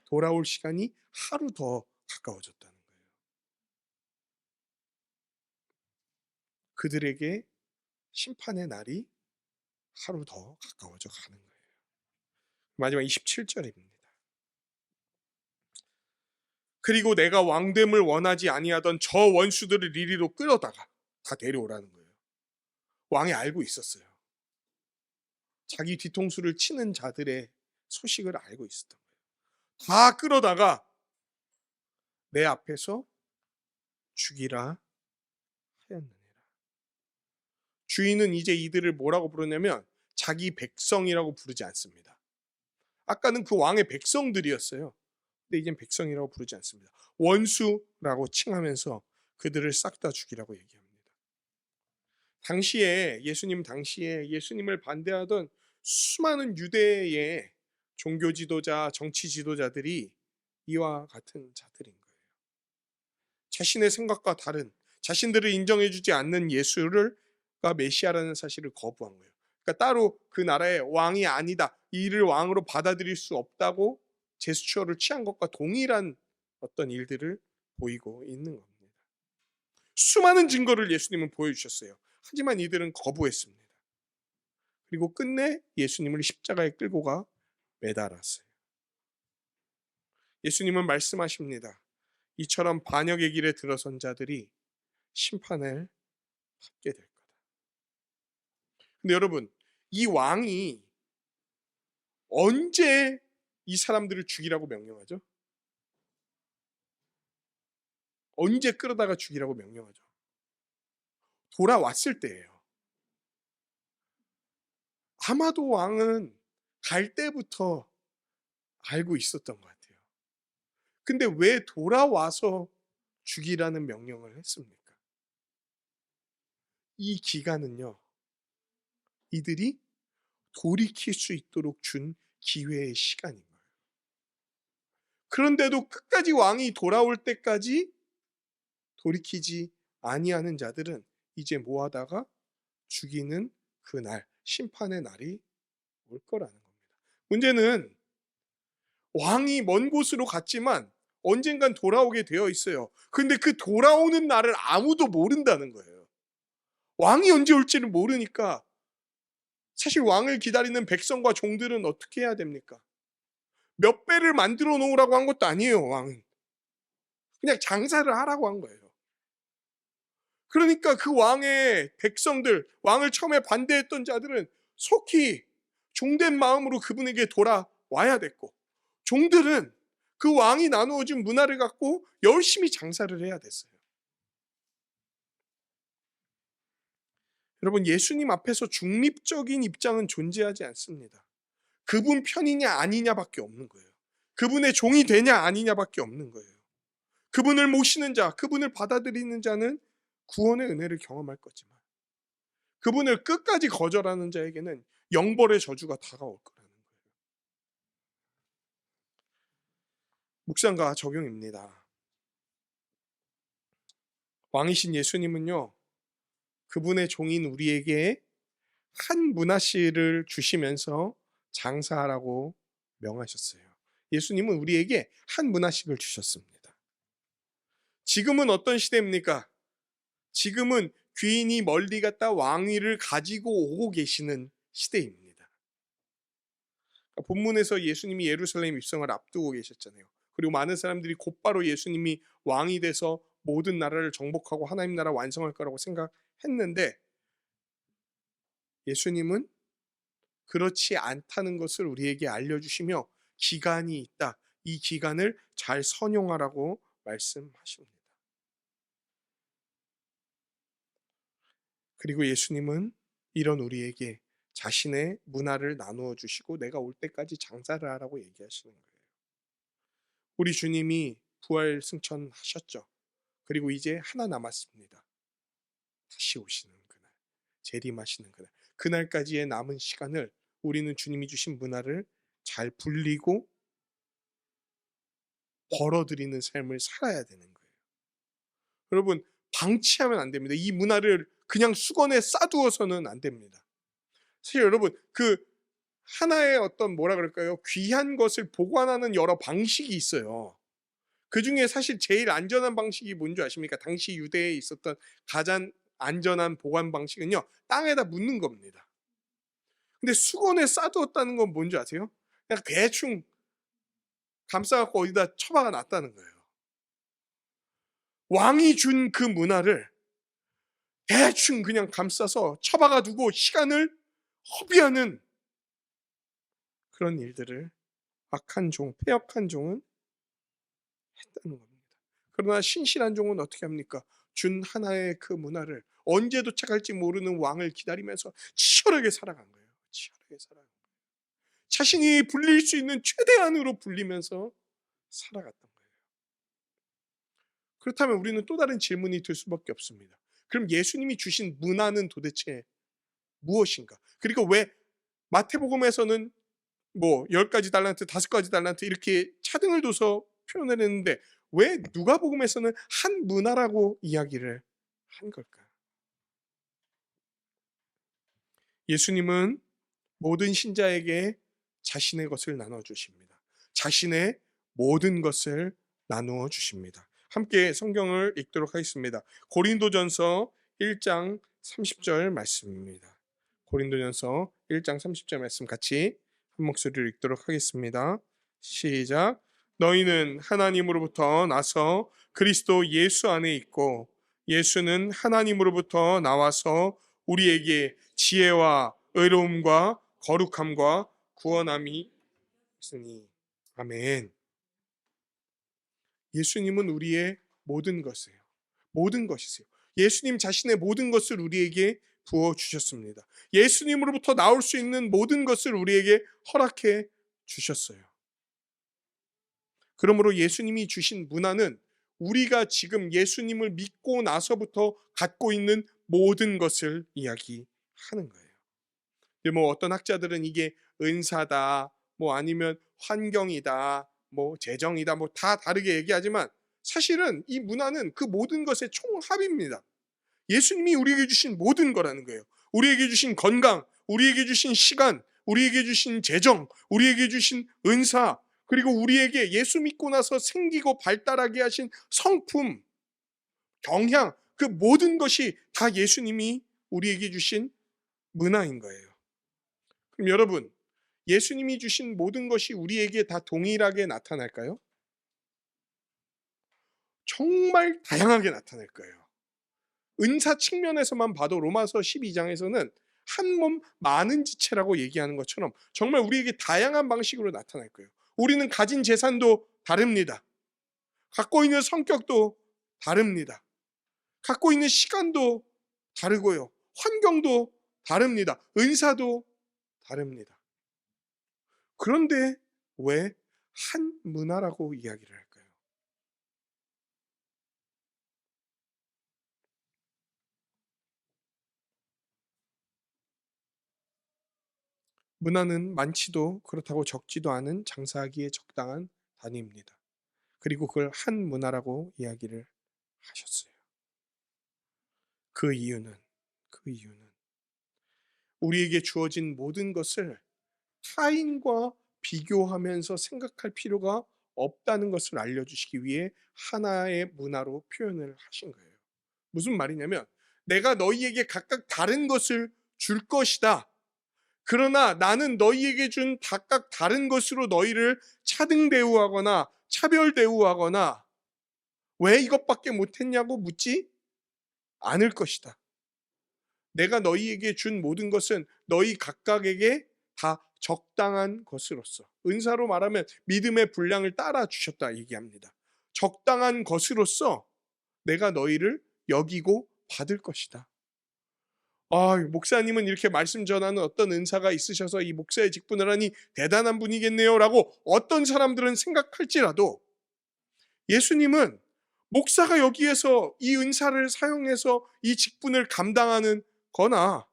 돌아올 시간이 하루 더 가까워졌다는 거예요. 그들에게 심판의 날이 하루 더 가까워져 가는 거예요. 마지막 27절입니다. 그리고 내가 왕됨을 원하지 아니하던 저 원수들을 이리로 끌어다가 다 데려오라는 거예요. 왕이 알고 있었어요. 자기 뒤통수를 치는 자들의 소식을 알고 있었던 거예요. 다 끌어다가 내 앞에서 죽이라 하였느니라. 주인은 이제 이들을 뭐라고 부르냐면 자기 백성이라고 부르지 않습니다. 아까는 그 왕의 백성들이었어요. 근데 이젠 백성이라고 부르지 않습니다. 원수라고 칭하면서 그들을 싹 다 죽이라고 얘기합니다. 당시에 예수님을 반대하던 수많은 유대의 종교 지도자, 정치 지도자들이 이와 같은 자들인 거예요. 자신의 생각과 다른, 자신들을 인정해주지 않는 예수가 메시아라는 사실을 거부한 거예요. 그러니까 따로 그 나라의 왕이 아니다, 이를 왕으로 받아들일 수 없다고 제스처를 취한 것과 동일한 어떤 일들을 보이고 있는 겁니다. 수많은 증거를 예수님은 보여주셨어요. 하지만 이들은 거부했습니다. 그리고 끝내 예수님을 십자가에 끌고 가 매달았어요. 예수님은 말씀하십니다. 이처럼 반역의 길에 들어선 자들이 심판을 받게 될 거다. 근데 여러분, 이 왕이 언제 이 사람들을 죽이라고 명령하죠? 언제 끌어다가 죽이라고 명령하죠? 돌아왔을 때예요. 아마도 왕은 갈 때부터 알고 있었던 것 같아요. 근데 왜 돌아와서 죽이라는 명령을 했습니까? 이 기간은요, 이들이 돌이킬 수 있도록 준 기회의 시간인 거예요. 그런데도 끝까지 왕이 돌아올 때까지 돌이키지 아니하는 자들은 이제 뭐하다가 죽이는 그날, 심판의 날이 올 거라는 겁니다. 문제는 왕이 먼 곳으로 갔지만 언젠간 돌아오게 되어 있어요. 근데 그 돌아오는 날을 아무도 모른다는 거예요. 왕이 언제 올지를 모르니까 사실 왕을 기다리는 백성과 종들은 어떻게 해야 됩니까? 몇 배를 만들어 놓으라고 한 것도 아니에요, 왕은. 그냥 장사를 하라고 한 거예요. 그러니까 그 왕의 백성들, 왕을 처음에 반대했던 자들은 속히 종된 마음으로 그분에게 돌아와야 됐고, 종들은 그 왕이 나누어준 문화를 갖고 열심히 장사를 해야 됐어요. 여러분, 예수님 앞에서 중립적인 입장은 존재하지 않습니다. 그분 편이냐 아니냐밖에 없는 거예요. 그분의 종이 되냐 아니냐밖에 없는 거예요. 그분을 모시는 자, 그분을 받아들이는 자는 구원의 은혜를 경험할 거지만, 그분을 끝까지 거절하는 자에게는 영벌의 저주가 다가올 거라는 거예요. 묵상과 적용입니다. 왕이신 예수님은요, 그분의 종인 우리에게 한 문화씨를 주시면서 장사하라고 명하셨어요. 예수님은 우리에게 한 문화씩을 주셨습니다. 지금은 어떤 시대입니까? 지금은 귀인이 멀리 갔다 왕위를 가지고 오고 계시는 시대입니다. 본문에서 예수님이 예루살렘 입성을 앞두고 계셨잖아요. 그리고 많은 사람들이 곧바로 예수님이 왕이 돼서 모든 나라를 정복하고 하나님 나라 완성할 거라고 생각했는데, 예수님은 그렇지 않다는 것을 우리에게 알려주시며 기간이 있다, 이 기간을 잘 선용하라고 말씀하십니다. 그리고 예수님은 이런 우리에게 자신의 문화를 나누어 주시고 내가 올 때까지 장사를 하라고 얘기하시는 거예요. 우리 주님이 부활 승천하셨죠. 그리고 이제 하나 남았습니다. 다시 오시는 그날, 재림하시는 그날, 그날까지의 남은 시간을 우리는 주님이 주신 문화를 잘 불리고 벌어들이는 삶을 살아야 되는 거예요. 여러분, 방치하면 안 됩니다. 이 문화를 그냥 수건에 싸두어서는 안 됩니다. 사실 여러분, 그 하나의 어떤 뭐라 그럴까요? 귀한 것을 보관하는 여러 방식이 있어요. 그 중에 사실 제일 안전한 방식이 뭔지 아십니까? 당시 유대에 있었던 가장 안전한 보관 방식은요, 땅에다 묻는 겁니다. 근데 수건에 싸두었다는 건 뭔지 아세요? 그냥 대충 감싸갖고 어디다 처박아 놨다는 거예요. 왕이 준 그 문화를 대충 그냥 감싸서 처박아 두고 시간을 허비하는 그런 일들을 악한 종, 패역한 종은 했다는 겁니다. 그러나 신실한 종은 어떻게 합니까? 준 하나의 그 문화를 언제 도착할지 모르는 왕을 기다리면서 치열하게 살아간 거예요. 치열하게 살아간 거예요. 자신이 불릴 수 있는 최대한으로 불리면서 살아갔던 거예요. 그렇다면 우리는 또 다른 질문이 들 수밖에 없습니다. 그럼 예수님이 주신 문화는 도대체 무엇인가? 그리고 왜 마태복음에서는 뭐 10가지 달란트, 5가지 달란트 이렇게 차등을 둬서 표현을 했는데 왜 누가복음에서는 한 문화라고 이야기를 한 걸까? 예수님은 모든 신자에게 자신의 것을 나눠 주십니다. 자신의 모든 것을 나누어 주십니다. 함께 성경을 읽도록 하겠습니다. 고린도전서 1장 30절 말씀입니다. 고린도전서 1장 30절 말씀 같이 한 목소리로 읽도록 하겠습니다. 시작. 너희는 하나님으로부터 나서 그리스도 예수 안에 있고 예수는 하나님으로부터 나와서 우리에게 지혜와 의로움과 거룩함과 구원함이 있으니. 아멘. 예수님은 우리의 모든 것이에요. 모든 것이세요. 예수님 자신의 모든 것을 우리에게 부어 주셨습니다. 예수님으로부터 나올 수 있는 모든 것을 우리에게 허락해 주셨어요. 그러므로 예수님이 주신 문화는 우리가 지금 예수님을 믿고 나서부터 갖고 있는 모든 것을 이야기하는 거예요. 뭐 어떤 학자들은 이게 은사다, 뭐 아니면 환경이다, 뭐 재정이다, 뭐 다 다르게 얘기하지만 사실은 이 문화는 그 모든 것의 총합입니다. 예수님이 우리에게 주신 모든 거라는 거예요. 우리에게 주신 건강, 우리에게 주신 시간, 우리에게 주신 재정, 우리에게 주신 은사, 그리고 우리에게 예수 믿고 나서 생기고 발달하게 하신 성품, 경향, 그 모든 것이 다 예수님이 우리에게 주신 문화인 거예요. 그럼 여러분, 예수님이 주신 모든 것이 우리에게 다 동일하게 나타날까요? 정말 다양하게 나타날 거예요. 은사 측면에서만 봐도 로마서 12장에서는 한 몸 많은 지체라고 얘기하는 것처럼 정말 우리에게 다양한 방식으로 나타날 거예요. 우리는 가진 재산도 다릅니다. 갖고 있는 성격도 다릅니다. 갖고 있는 시간도 다르고요. 환경도 다릅니다. 은사도 다릅니다. 그런데 왜 한 문화라고 이야기를 할까요? 문화는 많지도 그렇다고 적지도 않은 장사하기에 적당한 단위입니다. 그리고 그걸 한 문화라고 이야기를 하셨어요. 그 이유는 우리에게 주어진 모든 것을 타인과 비교하면서 생각할 필요가 없다는 것을 알려주시기 위해 하나의 문화로 표현을 하신 거예요. 무슨 말이냐면 내가 너희에게 각각 다른 것을 줄 것이다. 그러나 나는 너희에게 준 각각 다른 것으로 너희를 차등 대우하거나 차별 대우하거나 왜 이것밖에 못했냐고 묻지 않을 것이다. 내가 너희에게 준 모든 것은 너희 각각에게 다 적당한 것으로서, 은사로 말하면 믿음의 분량을 따라 주셨다 얘기합니다. 적당한 것으로서 내가 너희를 여기고 받을 것이다. 목사님은 이렇게 말씀 전하는 어떤 은사가 있으셔서 이 목사의 직분을 하니 대단한 분이겠네요 라고 어떤 사람들은 생각할지라도 예수님은 목사가 여기에서 이 은사를 사용해서 이 직분을 감당하는 거나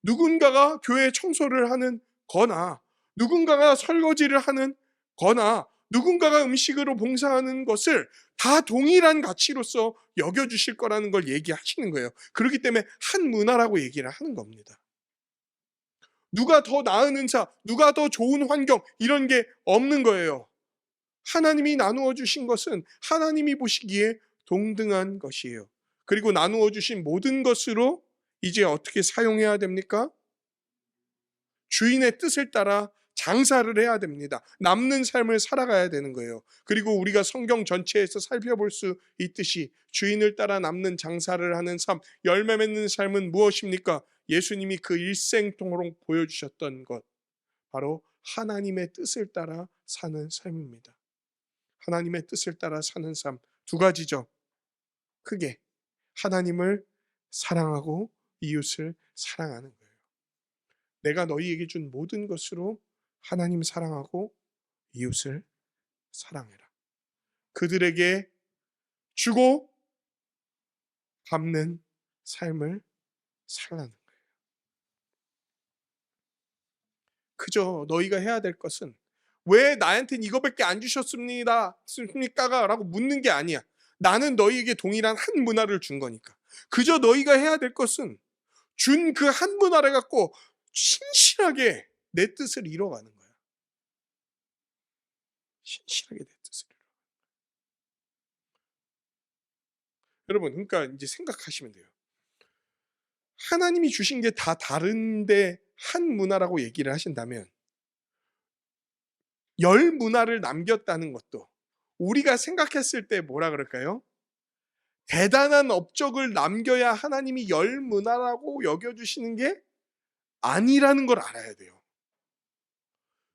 누군가가 교회 청소를 하는 거나 누군가가 설거지를 하는 거나 누군가가 음식으로 봉사하는 것을 다 동일한 가치로서 여겨주실 거라는 걸 얘기하시는 거예요. 그렇기 때문에 한 문화라고 얘기를 하는 겁니다. 누가 더 나은 은사, 누가 더 좋은 환경 이런 게 없는 거예요. 하나님이 나누어 주신 것은 하나님이 보시기에 동등한 것이에요. 그리고 나누어 주신 모든 것으로 이제 어떻게 사용해야 됩니까? 주인의 뜻을 따라 장사를 해야 됩니다. 남는 삶을 살아가야 되는 거예요. 그리고 우리가 성경 전체에서 살펴볼 수 있듯이 주인을 따라 남는 장사를 하는 삶, 열매 맺는 삶은 무엇입니까? 예수님이 그 일생동록 보여주셨던 것, 바로 하나님의 뜻을 따라 사는 삶입니다. 하나님의 뜻을 따라 사는 삶, 두 가지죠. 크게 하나님을 사랑하고 이웃을 사랑하는 거예요. 내가 너희에게 준 모든 것으로 하나님 사랑하고 이웃을 사랑해라. 그들에게 주고 갚는 삶을 살라는 거예요. 그저 너희가 해야 될 것은 왜 나한테는 이거밖에 안 주셨습니까? 라고 묻는 게 아니야. 나는 너희에게 동일한 한 문화를 준 거니까. 그저 너희가 해야 될 것은 준 그 한 문화를 갖고 신실하게 내 뜻을 이뤄가는 거야. 신실하게 내 뜻을 이뤄. 여러분, 그러니까 이제 생각하시면 돼요. 하나님이 주신 게 다 다른데 한 문화라고 얘기를 하신다면 열 문화를 남겼다는 것도 우리가 생각했을 때 뭐라 그럴까요? 대단한 업적을 남겨야 하나님이 열 문화라고 여겨주시는 게 아니라는 걸 알아야 돼요.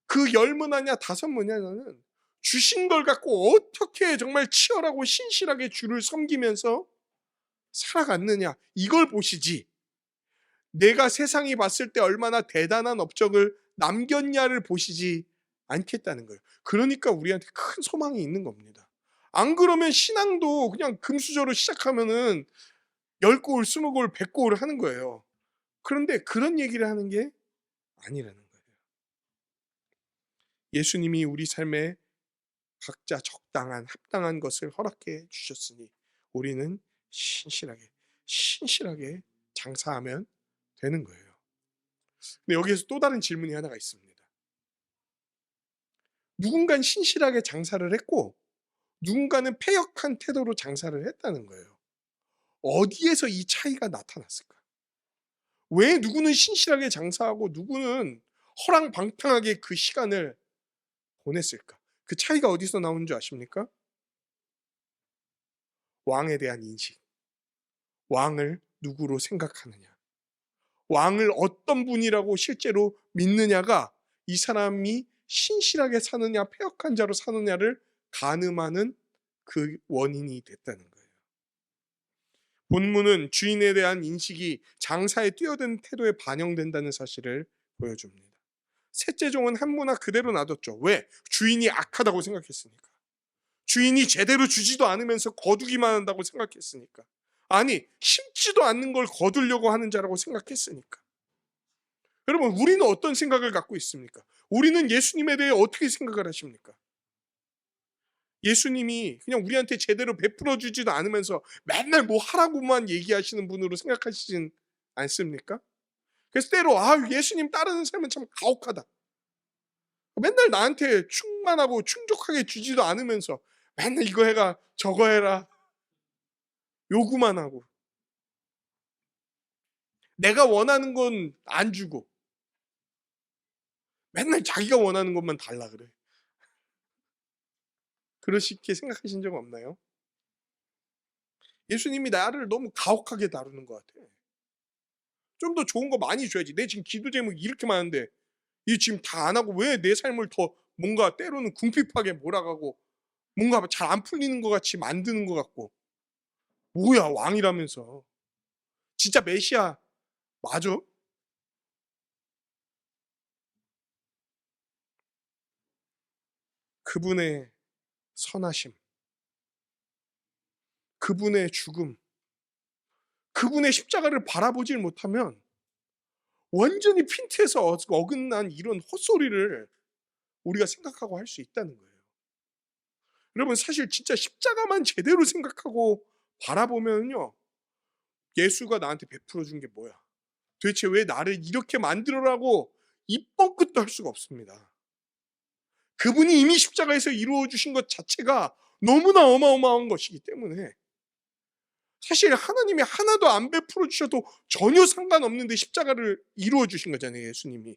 그 열 문화냐 다섯 문화냐는 주신 걸 갖고 어떻게 정말 치열하고 신실하게 주를 섬기면서 살아갔느냐, 이걸 보시지, 내가 세상이 봤을 때 얼마나 대단한 업적을 남겼냐를 보시지 않겠다는 거예요. 그러니까 우리한테 큰 소망이 있는 겁니다. 안 그러면 신앙도 그냥 금수저로 시작하면은 10골, 20골, 100골 하는 거예요. 그런데 그런 얘기를 하는 게 아니라는 거예요. 예수님이 우리 삶에 각자 적당한 합당한 것을 허락해 주셨으니 우리는 신실하게 장사하면 되는 거예요. 근데 여기에서 또 다른 질문이 하나가 있습니다. 누군가는 신실하게 장사를 했고 누군가는 패역한 태도로 장사를 했다는 거예요. 어디에서 이 차이가 나타났을까? 왜 누구는 신실하게 장사하고 누구는 허랑방탕하게 그 시간을 보냈을까? 그 차이가 어디서 나오는 줄 아십니까? 왕에 대한 인식. 왕을 누구로 생각하느냐. 왕을 어떤 분이라고 실제로 믿느냐가 이 사람이 신실하게 사느냐 패역한 자로 사느냐를 가늠하는 그 원인이 됐다는 거예요. 본문은 주인에 대한 인식이 장사에 뛰어든 태도에 반영된다는 사실을 보여줍니다. 셋째 종은 한 문화 그대로 놔뒀죠. 왜? 주인이 악하다고 생각했으니까. 주인이 제대로 주지도 않으면서 거두기만 한다고 생각했으니까. 아니, 심지도 않는 걸 거두려고 하는 자라고 생각했으니까. 여러분, 우리는 어떤 생각을 갖고 있습니까? 우리는 예수님에 대해 어떻게 생각을 하십니까? 예수님이 그냥 우리한테 제대로 베풀어 주지도 않으면서 맨날 뭐 하라고만 얘기하시는 분으로 생각하시진 않습니까? 그래서 때로 예수님 따르는 삶은 참 가혹하다. 맨날 나한테 충만하고 충족하게 주지도 않으면서 맨날 이거 해라 저거 해라 요구만 하고 내가 원하는 건 안 주고 맨날 자기가 원하는 것만 달라 그래. 그러시게 생각하신 적 없나요? 예수님이 나를 너무 가혹하게 다루는 것 같아. 좀 더 좋은 거 많이 줘야지. 내 지금 기도 제목이 이렇게 많은데 이 지금 다 안 하고 왜 내 삶을 더 뭔가 때로는 궁핍하게 몰아가고 뭔가 잘 안 풀리는 것 같이 만드는 것 같고. 뭐야, 왕이라면서. 진짜 메시아 맞아? 그분의 선하심, 그분의 죽음, 그분의 십자가를 바라보질 못하면 완전히 핀트에서 어긋난 이런 헛소리를 우리가 생각하고 할 수 있다는 거예요. 여러분, 사실 진짜 십자가만 제대로 생각하고 바라보면요, 예수가 나한테 베풀어 준 게 뭐야? 도대체 왜 나를 이렇게 만들어라고 입 뻥끗도 할 수가 없습니다. 그분이 이미 십자가에서 이루어 주신 것 자체가 너무나 어마어마한 것이기 때문에 사실 하나님이 하나도 안 베풀어 주셔도 전혀 상관없는데 십자가를 이루어 주신 거잖아요, 예수님이.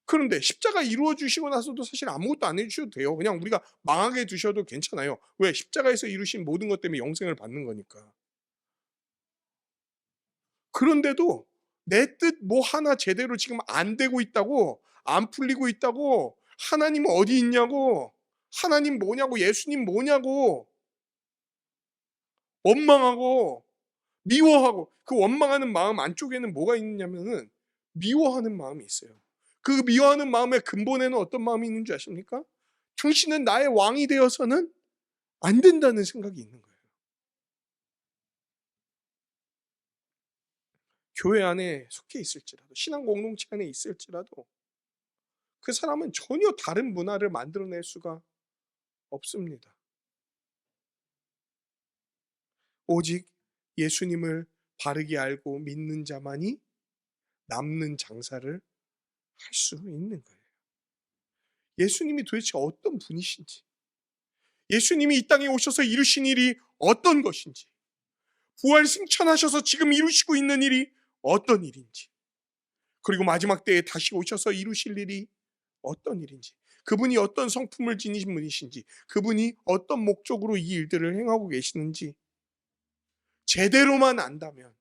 그런데 십자가 이루어 주시고 나서도 사실 아무것도 안 해주셔도 돼요. 그냥 우리가 망하게 두셔도 괜찮아요. 왜? 십자가에서 이루신 모든 것 때문에 영생을 받는 거니까. 그런데도 내 뜻 뭐 하나 제대로 지금 안 되고 있다고, 안 풀리고 있다고, 하나님 어디 있냐고, 하나님 뭐냐고, 예수님 뭐냐고 원망하고 미워하고, 그 원망하는 마음 안쪽에는 뭐가 있냐면은 미워하는 마음이 있어요. 그 미워하는 마음의 근본에는 어떤 마음이 있는 줄 아십니까? 당신은 나의 왕이 되어서는 안 된다는 생각이 있는 거예요. 교회 안에 속해 있을지라도, 신앙 공동체 안에 있을지라도 그 사람은 전혀 다른 문화를 만들어낼 수가 없습니다. 오직 예수님을 바르게 알고 믿는 자만이 남는 장사를 할 수 있는 거예요. 예수님이 도대체 어떤 분이신지, 예수님이 이 땅에 오셔서 이루신 일이 어떤 것인지, 부활 승천하셔서 지금 이루시고 있는 일이 어떤 일인지, 그리고 마지막 때에 다시 오셔서 이루실 일이 어떤 일인지, 그분이 어떤 성품을 지니신 분이신지, 그분이 어떤 목적으로 이 일들을 행하고 계시는지 제대로만 안다면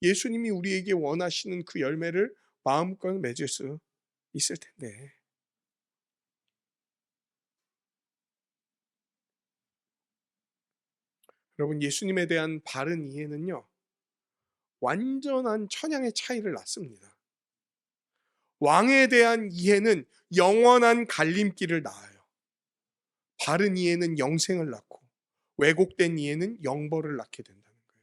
예수님이 우리에게 원하시는 그 열매를 마음껏 맺을 수 있을 텐데, 여러분, 예수님에 대한 바른 이해는요, 완전한 천양의 차이를 낳습니다. 왕에 대한 이해는 영원한 갈림길을 낳아요. 바른 이해는 영생을 낳고, 왜곡된 이해는 영벌을 낳게 된다는 거예요.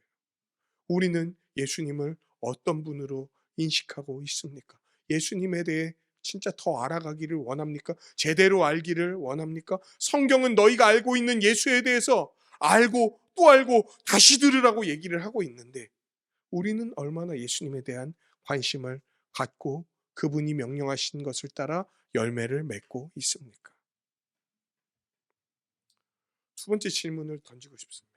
우리는 예수님을 어떤 분으로 인식하고 있습니까? 예수님에 대해 진짜 더 알아가기를 원합니까? 제대로 알기를 원합니까? 성경은 너희가 알고 있는 예수에 대해서 알고 또 알고 다시 들으라고 얘기를 하고 있는데, 우리는 얼마나 예수님에 대한 관심을 갖고 그분이 명령하신 것을 따라 열매를 맺고 있습니까? 두 번째 질문을 던지고 싶습니다.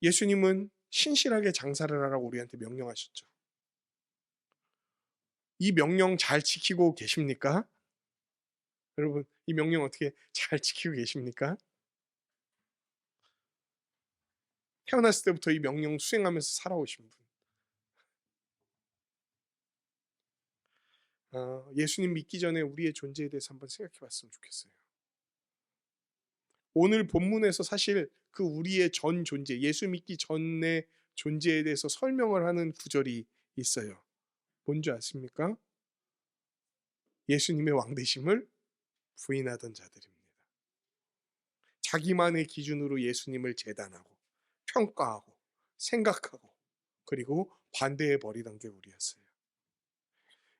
예수님은 신실하게 장사를 하라고 우리한테 명령하셨죠. 이 명령 잘 지키고 계십니까? 여러분, 이 명령 어떻게 잘 지키고 계십니까? 태어났을 때부터 이 명령 수행하면서 살아오신 분. 예수님 믿기 전에 우리의 존재에 대해서 한번 생각해 봤으면 좋겠어요. 오늘 본문에서 사실 그 우리의 전 존재, 예수 믿기 전의 존재에 대해서 설명을 하는 구절이 있어요. 뭔지 아십니까? 예수님의 왕되심을 부인하던 자들입니다. 자기만의 기준으로 예수님을 재단하고 평가하고 생각하고 그리고 반대해 버리던 게 우리였어요.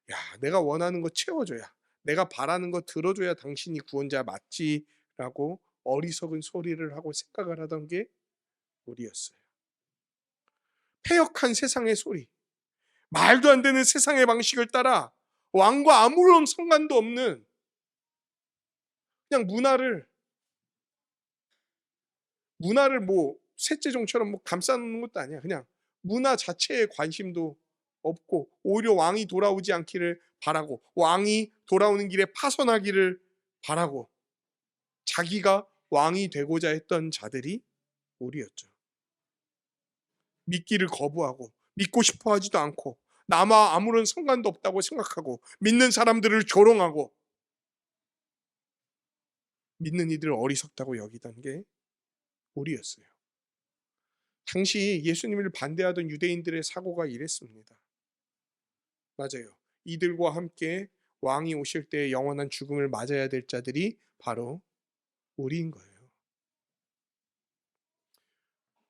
야, 내가 원하는 거 채워줘야, 내가 바라는 거 들어줘야 당신이 구원자 맞지라고 어리석은 소리를 하고 생각을 하던 게 우리였어요. 패역한 세상의 소리, 말도 안 되는 세상의 방식을 따라 왕과 아무런 상관도 없는 그냥 문화를 뭐 셋째종처럼 뭐 감싸놓는 것도 아니야. 그냥 문화 자체에 관심도 없고 오히려 왕이 돌아오지 않기를 바라고, 왕이 돌아오는 길에 파선하기를 바라고 자기가 왕이 되고자 했던 자들이 우리였죠. 믿기를 거부하고 믿고 싶어 하지도 않고 나와 아무런 상관도 없다고 생각하고 믿는 사람들을 조롱하고 믿는 이들을 어리석다고 여기던 게 우리였어요. 당시 예수님을 반대하던 유대인들의 사고가 이랬습니다. 맞아요. 이들과 함께 왕이 오실 때 영원한 죽음을 맞아야 될 자들이 바로 우리인 거예요.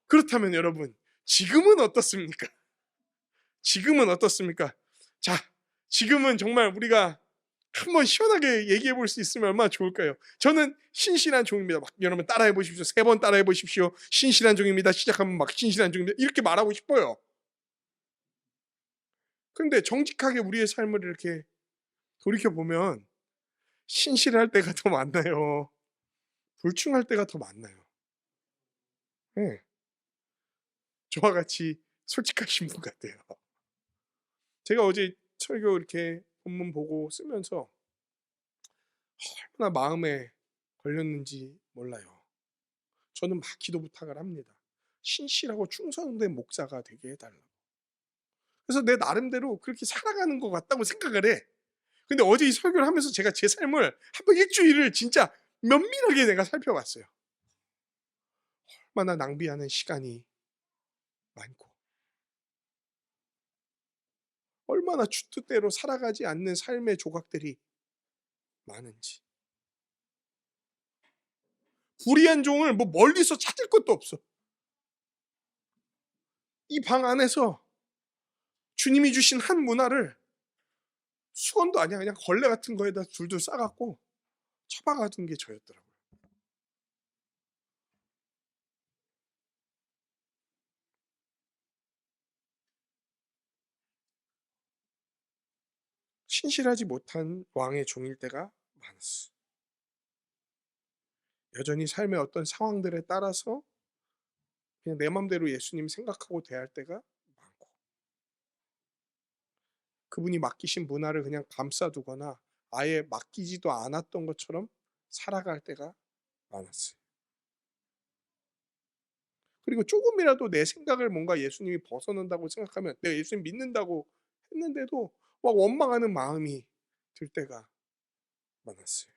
그렇다면 여러분, 지금은 어떻습니까? 지금은 어떻습니까? 자, 지금은 정말 우리가 한번 시원하게 얘기해 볼 수 있으면 얼마나 좋을까요? 저는 신실한 종입니다. 막 여러분 따라해 보십시오. 3번 따라해 보십시오. 신실한 종입니다. 시작하면 막 신실한 종입니다. 이렇게 말하고 싶어요. 그런데 정직하게 우리의 삶을 이렇게 돌이켜보면 신실할 때가 더 많나요? 불충할 때가 더 많나요? 네. 저와 같이 솔직하신 분 같아요. 제가 어제 설교 이렇게 본문 보고 쓰면서 얼마나 마음에 걸렸는지 몰라요. 저는 막 기도 부탁을 합니다. 신실하고 충성된 목사가 되게 해달라고. 그래서 내 나름대로 그렇게 살아가는 것 같다고 생각을 해. 근데 어제 이 설교를 하면서 제가 제 삶을 한번 일주일을 진짜 면밀하게 내가 살펴봤어요. 얼마나 낭비하는 시간이 많고 얼마나 주뜻대로 살아가지 않는 삶의 조각들이 많은지. 불의한 종을 뭐 멀리서 찾을 것도 없어. 이 방 안에서 주님이 주신 한 문화를 수건도 아니야 그냥 걸레 같은 거에다 둘둘 싸갖고 처박아둔 게 저였더라고요. 신실하지 못한 왕의 종일 때가 많았어. 여전히 삶의 어떤 상황들에 따라서 그냥 내 맘대로 예수님 생각하고 대할 때가 많고, 그분이 맡기신 문화를 그냥 감싸두거나 아예 맡기지도 않았던 것처럼 살아갈 때가 많았어요. 그리고 조금이라도 내 생각을 뭔가 예수님이 벗어난다고 생각하면 내가 예수님 믿는다고 했는데도 막 원망하는 마음이 들 때가 많았어요.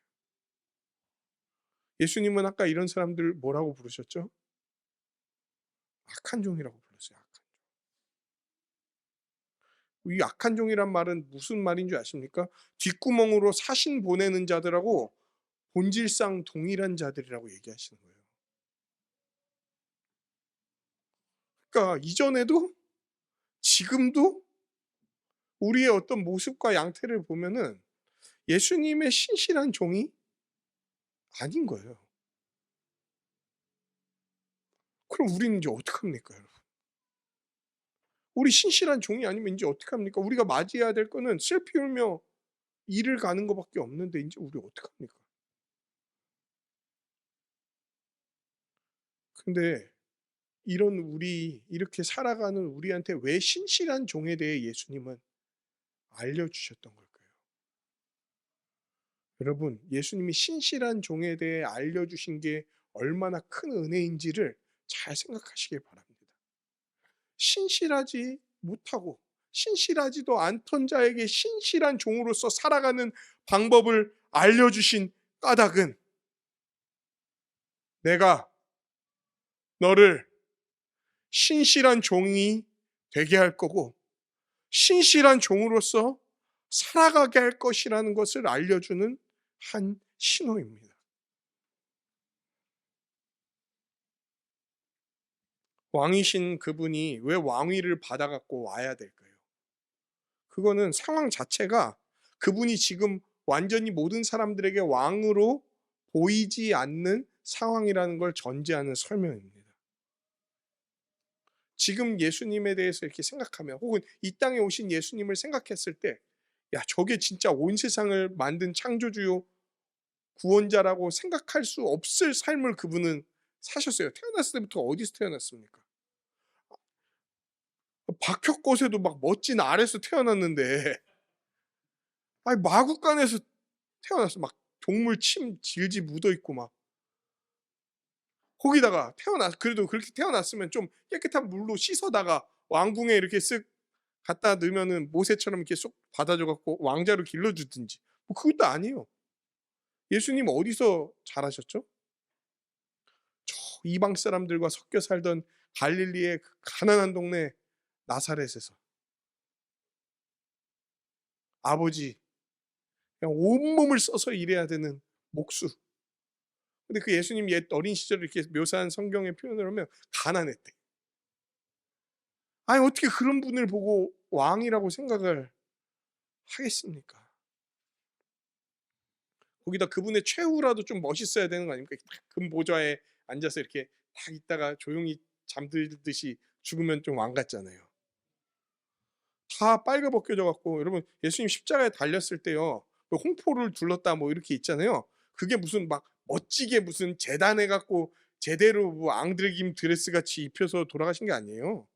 예수님은 아까 이런 사람들 뭐라고 부르셨죠? 악한 종이라고 불렀어요. 악한 종. 이 악한 종이란 말은 무슨 말인 줄 아십니까? 뒷구멍으로 사신 보내는 자들하고 본질상 동일한 자들이라고 얘기하시는 거예요. 그러니까 이전에도 지금도 우리의 어떤 모습과 양태를 보면은 예수님의 신실한 종이 아닌 거예요. 그럼 우리는 이제 어떡합니까, 여러분? 우리 신실한 종이 아니면 이제 어떡합니까? 우리가 맞이해야 될 거는 슬피 울며 일을 가는 것밖에 없는데 이제 우리 어떡합니까? 근데 이런 우리 이렇게 살아가는 우리한테 왜 신실한 종에 대해 예수님은 알려주셨던 걸까요? 여러분, 예수님이 신실한 종에 대해 알려주신 게 얼마나 큰 은혜인지를 잘 생각하시길 바랍니다. 신실하지 못하고 신실하지도 않던 자에게 신실한 종으로서 살아가는 방법을 알려주신 까닭은 내가 너를 신실한 종이 되게 할 거고 신실한 종으로서 살아가게 할 것이라는 것을 알려주는 한 신호입니다. 왕이신 그분이 왜 왕위를 받아갖고 와야 될까요? 그거는 상황 자체가 그분이 지금 완전히 모든 사람들에게 왕으로 보이지 않는 상황이라는 걸 전제하는 설명입니다. 지금 예수님에 대해서 이렇게 생각하면 혹은 이 땅에 오신 예수님을 생각했을 때 야, 저게 진짜 온 세상을 만든 창조주요 구원자라고 생각할 수 없을 삶을 그분은 사셨어요. 태어났을 때부터 어디서 태어났습니까? 박혁것에도 막 멋진 알에서 태어났는데 아니 마구간에서 태어났어. 막 동물 침 질질 묻어 있고 막 거기다가 그래도 그렇게 태어났으면 좀 깨끗한 물로 씻어다가 왕궁에 이렇게 쓱 갖다 넣으면은 모세처럼 이렇게 쏙 받아줘 갖고 왕자로 길러주든지 뭐 그것도 아니에요. 예수님 어디서 자라셨죠? 저 이방 사람들과 섞여 살던 갈릴리의 그 가난한 동네 나사렛에서 아버지 그냥 온몸을 써서 일해야 되는 목수. 근데 그 예수님 옛 어린 시절을 이렇게 묘사한 성경의 표현을 하면 가난했대. 아니 어떻게 그런 분을 보고 왕이라고 생각을 하겠습니까? 거기다 그분의 최후라도 좀 멋있어야 되는 거 아닙니까? 딱 금보좌에 앉아서 이렇게 딱 있다가 조용히 잠들듯이 죽으면 좀 왕 같잖아요. 다 빨개벗겨져 갖고 여러분 예수님 십자가에 달렸을 때요. 그 홍포를 둘렀다 뭐 이렇게 있잖아요. 그게 무슨 막 멋지게 무슨 재단해 갖고 제대로 뭐 앙드레김 드레스 같이 입혀서 돌아가신 게 아니에요.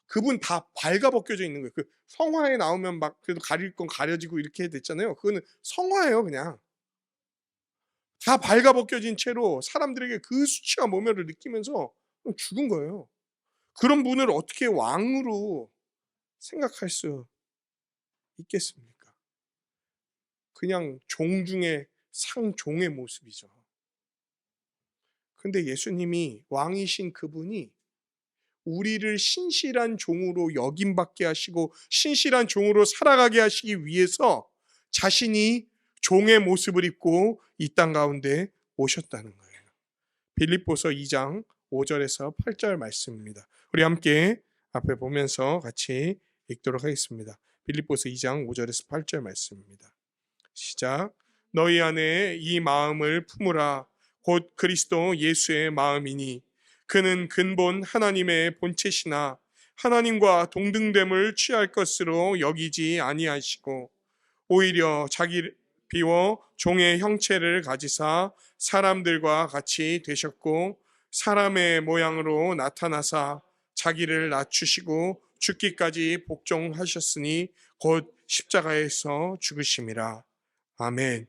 그분 다 발가벗겨져 있는 거예요. 그 성화에 나오면 막 그래도 가릴 건 가려지고 이렇게 됐잖아요. 그거는 성화예요, 그냥. 다 발가벗겨진 채로 사람들에게 그 수치와 모멸을 느끼면서 죽은 거예요. 그런 분을 어떻게 왕으로 생각할 수 있겠습니까? 그냥 종 중에 상종의 모습이죠. 근데 예수님이 왕이신 그분이 우리를 신실한 종으로 역임받게 하시고 신실한 종으로 살아가게 하시기 위해서 자신이 종의 모습을 입고 이 땅 가운데 오셨다는 거예요. 빌립보서 2장 5절에서 8절 말씀입니다. 우리 함께 앞에 보면서 같이 읽도록 하겠습니다. 빌립보서 2장 5절에서 8절 말씀입니다. 시작. 너희 안에 이 마음을 품으라. 곧 그리스도 예수의 마음이니 그는 근본 하나님의 본체시나 하나님과 동등됨을 취할 것으로 여기지 아니하시고 오히려 자기 비워 종의 형체를 가지사 사람들과 같이 되셨고 사람의 모양으로 나타나사 자기를 낮추시고 죽기까지 복종하셨으니 곧 십자가에서 죽으심이라. 아멘.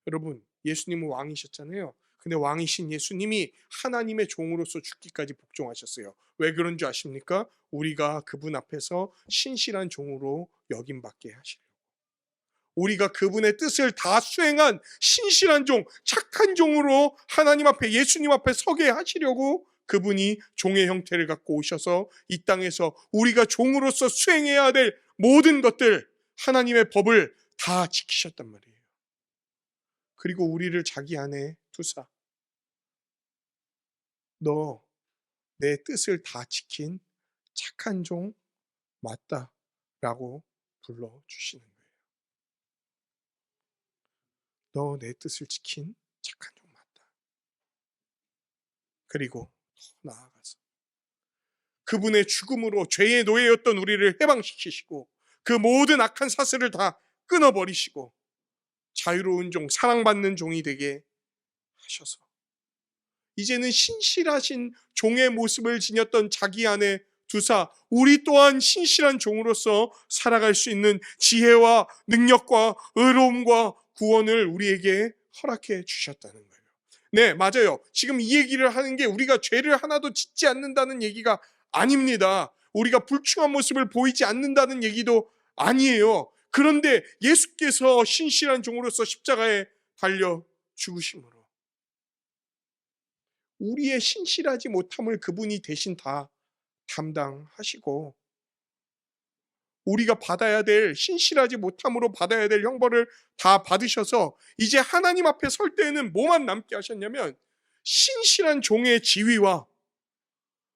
여러분, 예수님은 왕이셨잖아요. 근데 왕이신 예수님이 하나님의 종으로서 죽기까지 복종하셨어요. 왜 그런 줄 아십니까? 우리가 그분 앞에서 신실한 종으로 여김받게 하시려고. 우리가 그분의 뜻을 다 수행한 신실한 종, 착한 종으로 하나님 앞에, 예수님 앞에 서게 하시려고 그분이 종의 형태를 갖고 오셔서 이 땅에서 우리가 종으로서 수행해야 될 모든 것들, 하나님의 법을 다 지키셨단 말이에요. 그리고 우리를 자기 안에 두사, 너 내 뜻을 다 지킨 착한 종 맞다 라고 불러주시는 거예요. 너 내 뜻을 지킨 착한 종 맞다. 그리고 더 나아가서 그분의 죽음으로 죄의 노예였던 우리를 해방시키시고 그 모든 악한 사슬을 다 끊어버리시고 자유로운 종, 사랑받는 종이 되게 하셔서 이제는 신실하신 종의 모습을 지녔던 자기 안에 두사 우리 또한 신실한 종으로서 살아갈 수 있는 지혜와 능력과 의로움과 구원을 우리에게 허락해 주셨다는 거예요. 네, 맞아요. 지금 이 얘기를 하는 게 우리가 죄를 하나도 짓지 않는다는 얘기가 아닙니다. 우리가 불충한 모습을 보이지 않는다는 얘기도 아니에요. 그런데 예수께서 신실한 종으로서 십자가에 달려 죽으심으로 우리의 신실하지 못함을 그분이 대신 다 담당하시고 우리가 받아야 될, 신실하지 못함으로 받아야 될 형벌을 다 받으셔서 이제 하나님 앞에 설 때에는 뭐만 남게 하셨냐면 신실한 종의 지위와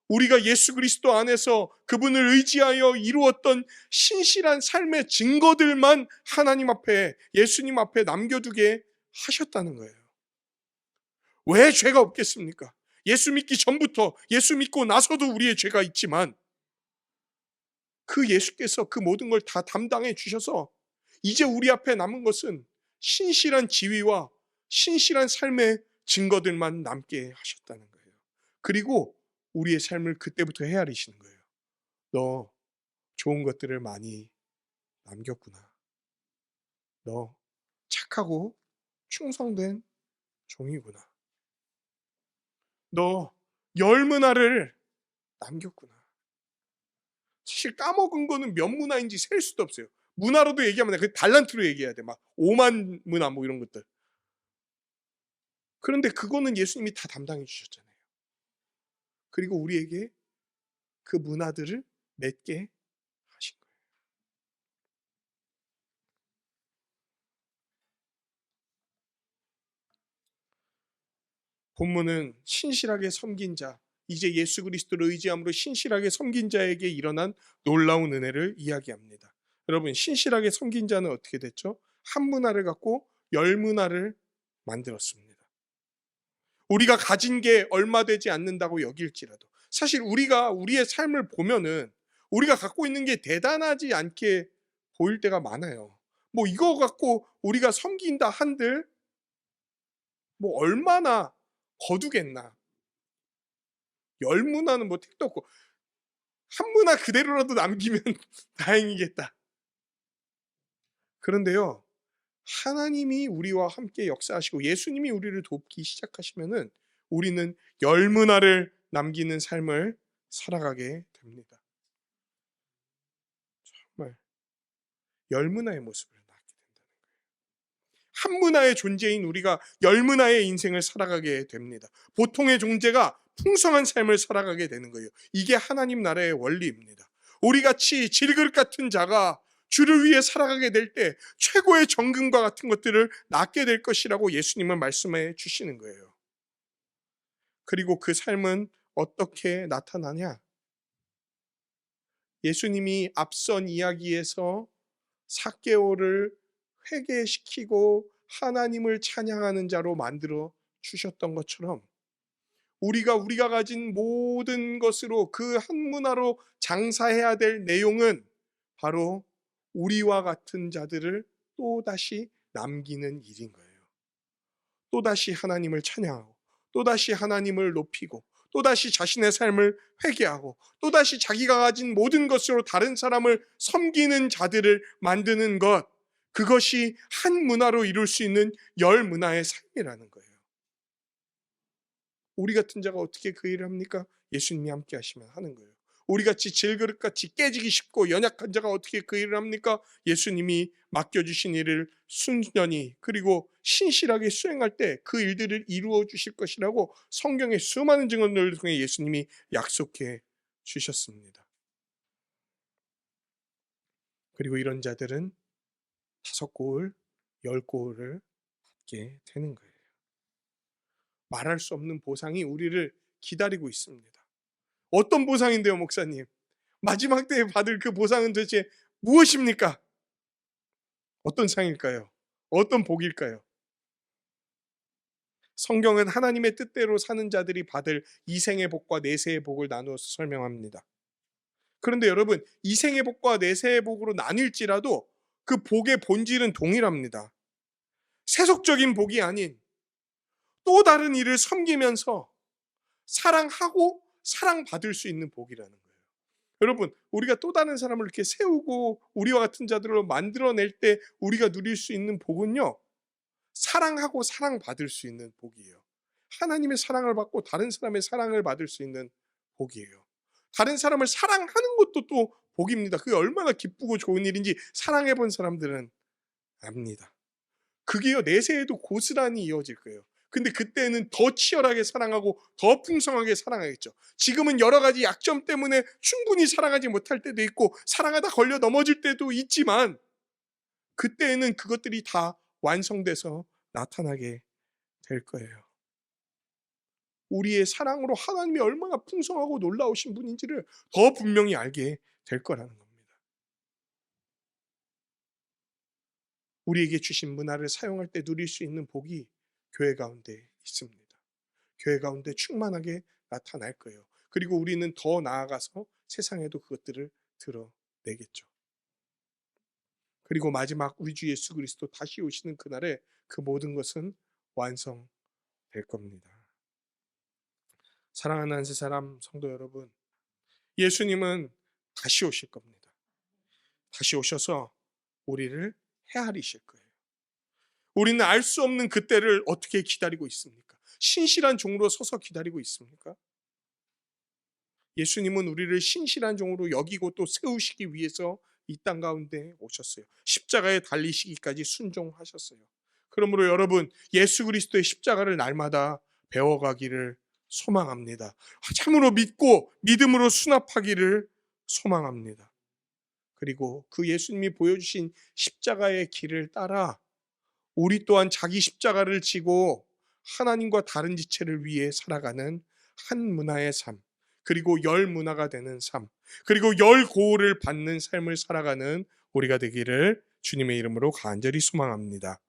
우리가 예수 그리스도 안에서 그분을 의지하여 이루었던 신실한 삶의 증거들만 하나님 앞에, 예수님 앞에 남겨두게 하셨다는 거예요. 왜 죄가 없겠습니까? 예수 믿기 전부터, 예수 믿고 나서도 우리의 죄가 있지만 그 예수께서 그 모든 걸 다 담당해 주셔서 이제 우리 앞에 남은 것은 신실한 지위와 신실한 삶의 증거들만 남게 하셨다는 거예요. 그리고 우리의 삶을 그때부터 헤아리시는 거예요. 너 좋은 것들을 많이 남겼구나. 너 착하고 충성된 종이구나. 너 열 문화를 남겼구나. 사실 까먹은 거는 몇 문화인지 셀 수도 없어요. 문화로도 얘기하면 돼. 그 달란트로 얘기해야 돼. 막 5만 문화 뭐 이런 것들. 그런데 그거는 예수님이 다 담당해 주셨잖아요. 그리고 우리에게 그 문화들을 맺게 하신 거예요. 본문은 신실하게 섬긴 자, 이제 예수 그리스도를 의지함으로 신실하게 섬긴 자에게 일어난 놀라운 은혜를 이야기합니다. 여러분, 신실하게 섬긴 자는 어떻게 됐죠? 한 문화를 갖고 열 문화를 만들었습니다. 우리가 가진 게 얼마 되지 않는다고 여길지라도 사실 우리가 우리의 삶을 보면은 우리가 갖고 있는 게 대단하지 않게 보일 때가 많아요. 뭐 이거 갖고 우리가 섬긴다 한들 뭐 얼마나 거두겠나. 열 문화는 뭐 택도 없고 한 문화 그대로라도 남기면 다행이겠다. 그런데요, 하나님이 우리와 함께 역사하시고 예수님이 우리를 돕기 시작하시면은 우리는 열 문화를 남기는 삶을 살아가게 됩니다. 정말 열 문화의 모습을 낳게 된다는 거예요. 한 문화의 존재인 우리가 열 문화의 인생을 살아가게 됩니다. 보통의 존재가 풍성한 삶을 살아가게 되는 거예요. 이게 하나님 나라의 원리입니다. 우리같이 질그릇 같은 자가 주를 위해 살아가게 될 때 최고의 정금과 같은 것들을 낳게 될 것이라고 예수님은 말씀해 주시는 거예요. 그리고 그 삶은 어떻게 나타나냐? 예수님이 앞선 이야기에서 삭개오를 회개시키고 하나님을 찬양하는 자로 만들어 주셨던 것처럼 우리가 가진 모든 것으로 그 한 문화로 장사해야 될 내용은 바로 우리와 같은 자들을 또다시 남기는 일인 거예요. 또다시 하나님을 찬양하고 또다시 하나님을 높이고 또다시 자신의 삶을 회개하고 또다시 자기가 가진 모든 것으로 다른 사람을 섬기는 자들을 만드는 것, 그것이 한 문화로 이룰 수 있는 열 문화의 삶이라는 거예요. 우리 같은 자가 어떻게 그 일을 합니까? 예수님이 함께 하시면 하는 거예요. 우리같이 질그릇같이 깨지기 쉽고 연약한 자가 어떻게 그 일을 합니까? 예수님이 맡겨주신 일을 순전히 그리고 신실하게 수행할 때 그 일들을 이루어 주실 것이라고 성경의 수많은 증언들을 통해 예수님이 약속해 주셨습니다. 그리고 이런 자들은 5고을, 10고을을 받게 되는 거예요. 말할 수 없는 보상이 우리를 기다리고 있습니다. 어떤 보상인데요, 목사님? 마지막 때에 받을 그 보상은 도대체 무엇입니까? 어떤 상일까요? 어떤 복일까요? 성경은 하나님의 뜻대로 사는 자들이 받을 이생의 복과 내세의 복을 나누어서 설명합니다. 그런데 여러분, 이생의 복과 내세의 복으로 나뉠지라도 그 복의 본질은 동일합니다. 세속적인 복이 아닌 또 다른 일을 섬기면서 사랑하고 사랑받을 수 있는 복이라는 거예요. 여러분, 우리가 또 다른 사람을 이렇게 세우고 우리와 같은 자들로 만들어낼 때 우리가 누릴 수 있는 복은요, 사랑하고 사랑받을 수 있는 복이에요. 하나님의 사랑을 받고 다른 사람의 사랑을 받을 수 있는 복이에요. 다른 사람을 사랑하는 것도 또 복입니다. 그게 얼마나 기쁘고 좋은 일인지 사랑해본 사람들은 압니다. 그게요, 내세에도 고스란히 이어질 거예요. 근데 그때는 더 치열하게 사랑하고 더 풍성하게 사랑하겠죠. 지금은 여러 가지 약점 때문에 충분히 사랑하지 못할 때도 있고 사랑하다 걸려 넘어질 때도 있지만 그때에는 그것들이 다 완성돼서 나타나게 될 거예요. 우리의 사랑으로 하나님이 얼마나 풍성하고 놀라우신 분인지를 더 분명히 알게 될 거라는 겁니다. 우리에게 주신 문화를 사용할 때 누릴 수 있는 복이 교회 가운데 있습니다. 교회 가운데 충만하게 나타날 거예요. 그리고 우리는 더 나아가서 세상에도 그것들을 드러내겠죠. 그리고 마지막 우리 주 예수 그리스도 다시 오시는 그날에 그 모든 것은 완성될 겁니다. 사랑하는 한세 사람 성도 여러분, 예수님은 다시 오실 겁니다. 다시 오셔서 우리를 헤아리실 거예요. 우리는 알 수 없는 그때를 어떻게 기다리고 있습니까? 신실한 종으로 서서 기다리고 있습니까? 예수님은 우리를 신실한 종으로 여기고 또 세우시기 위해서 이 땅 가운데 오셨어요. 십자가에 달리시기까지 순종하셨어요. 그러므로 여러분, 예수 그리스도의 십자가를 날마다 배워가기를 소망합니다. 참으로 믿고 믿음으로 수납하기를 소망합니다. 그리고 그 예수님이 보여주신 십자가의 길을 따라 우리 또한 자기 십자가를 지고 하나님과 다른 지체를 위해 살아가는 한 문화의 삶, 그리고 열 문화가 되는 삶, 그리고 열 고울을 받는 삶을 살아가는 우리가 되기를 주님의 이름으로 간절히 소망합니다.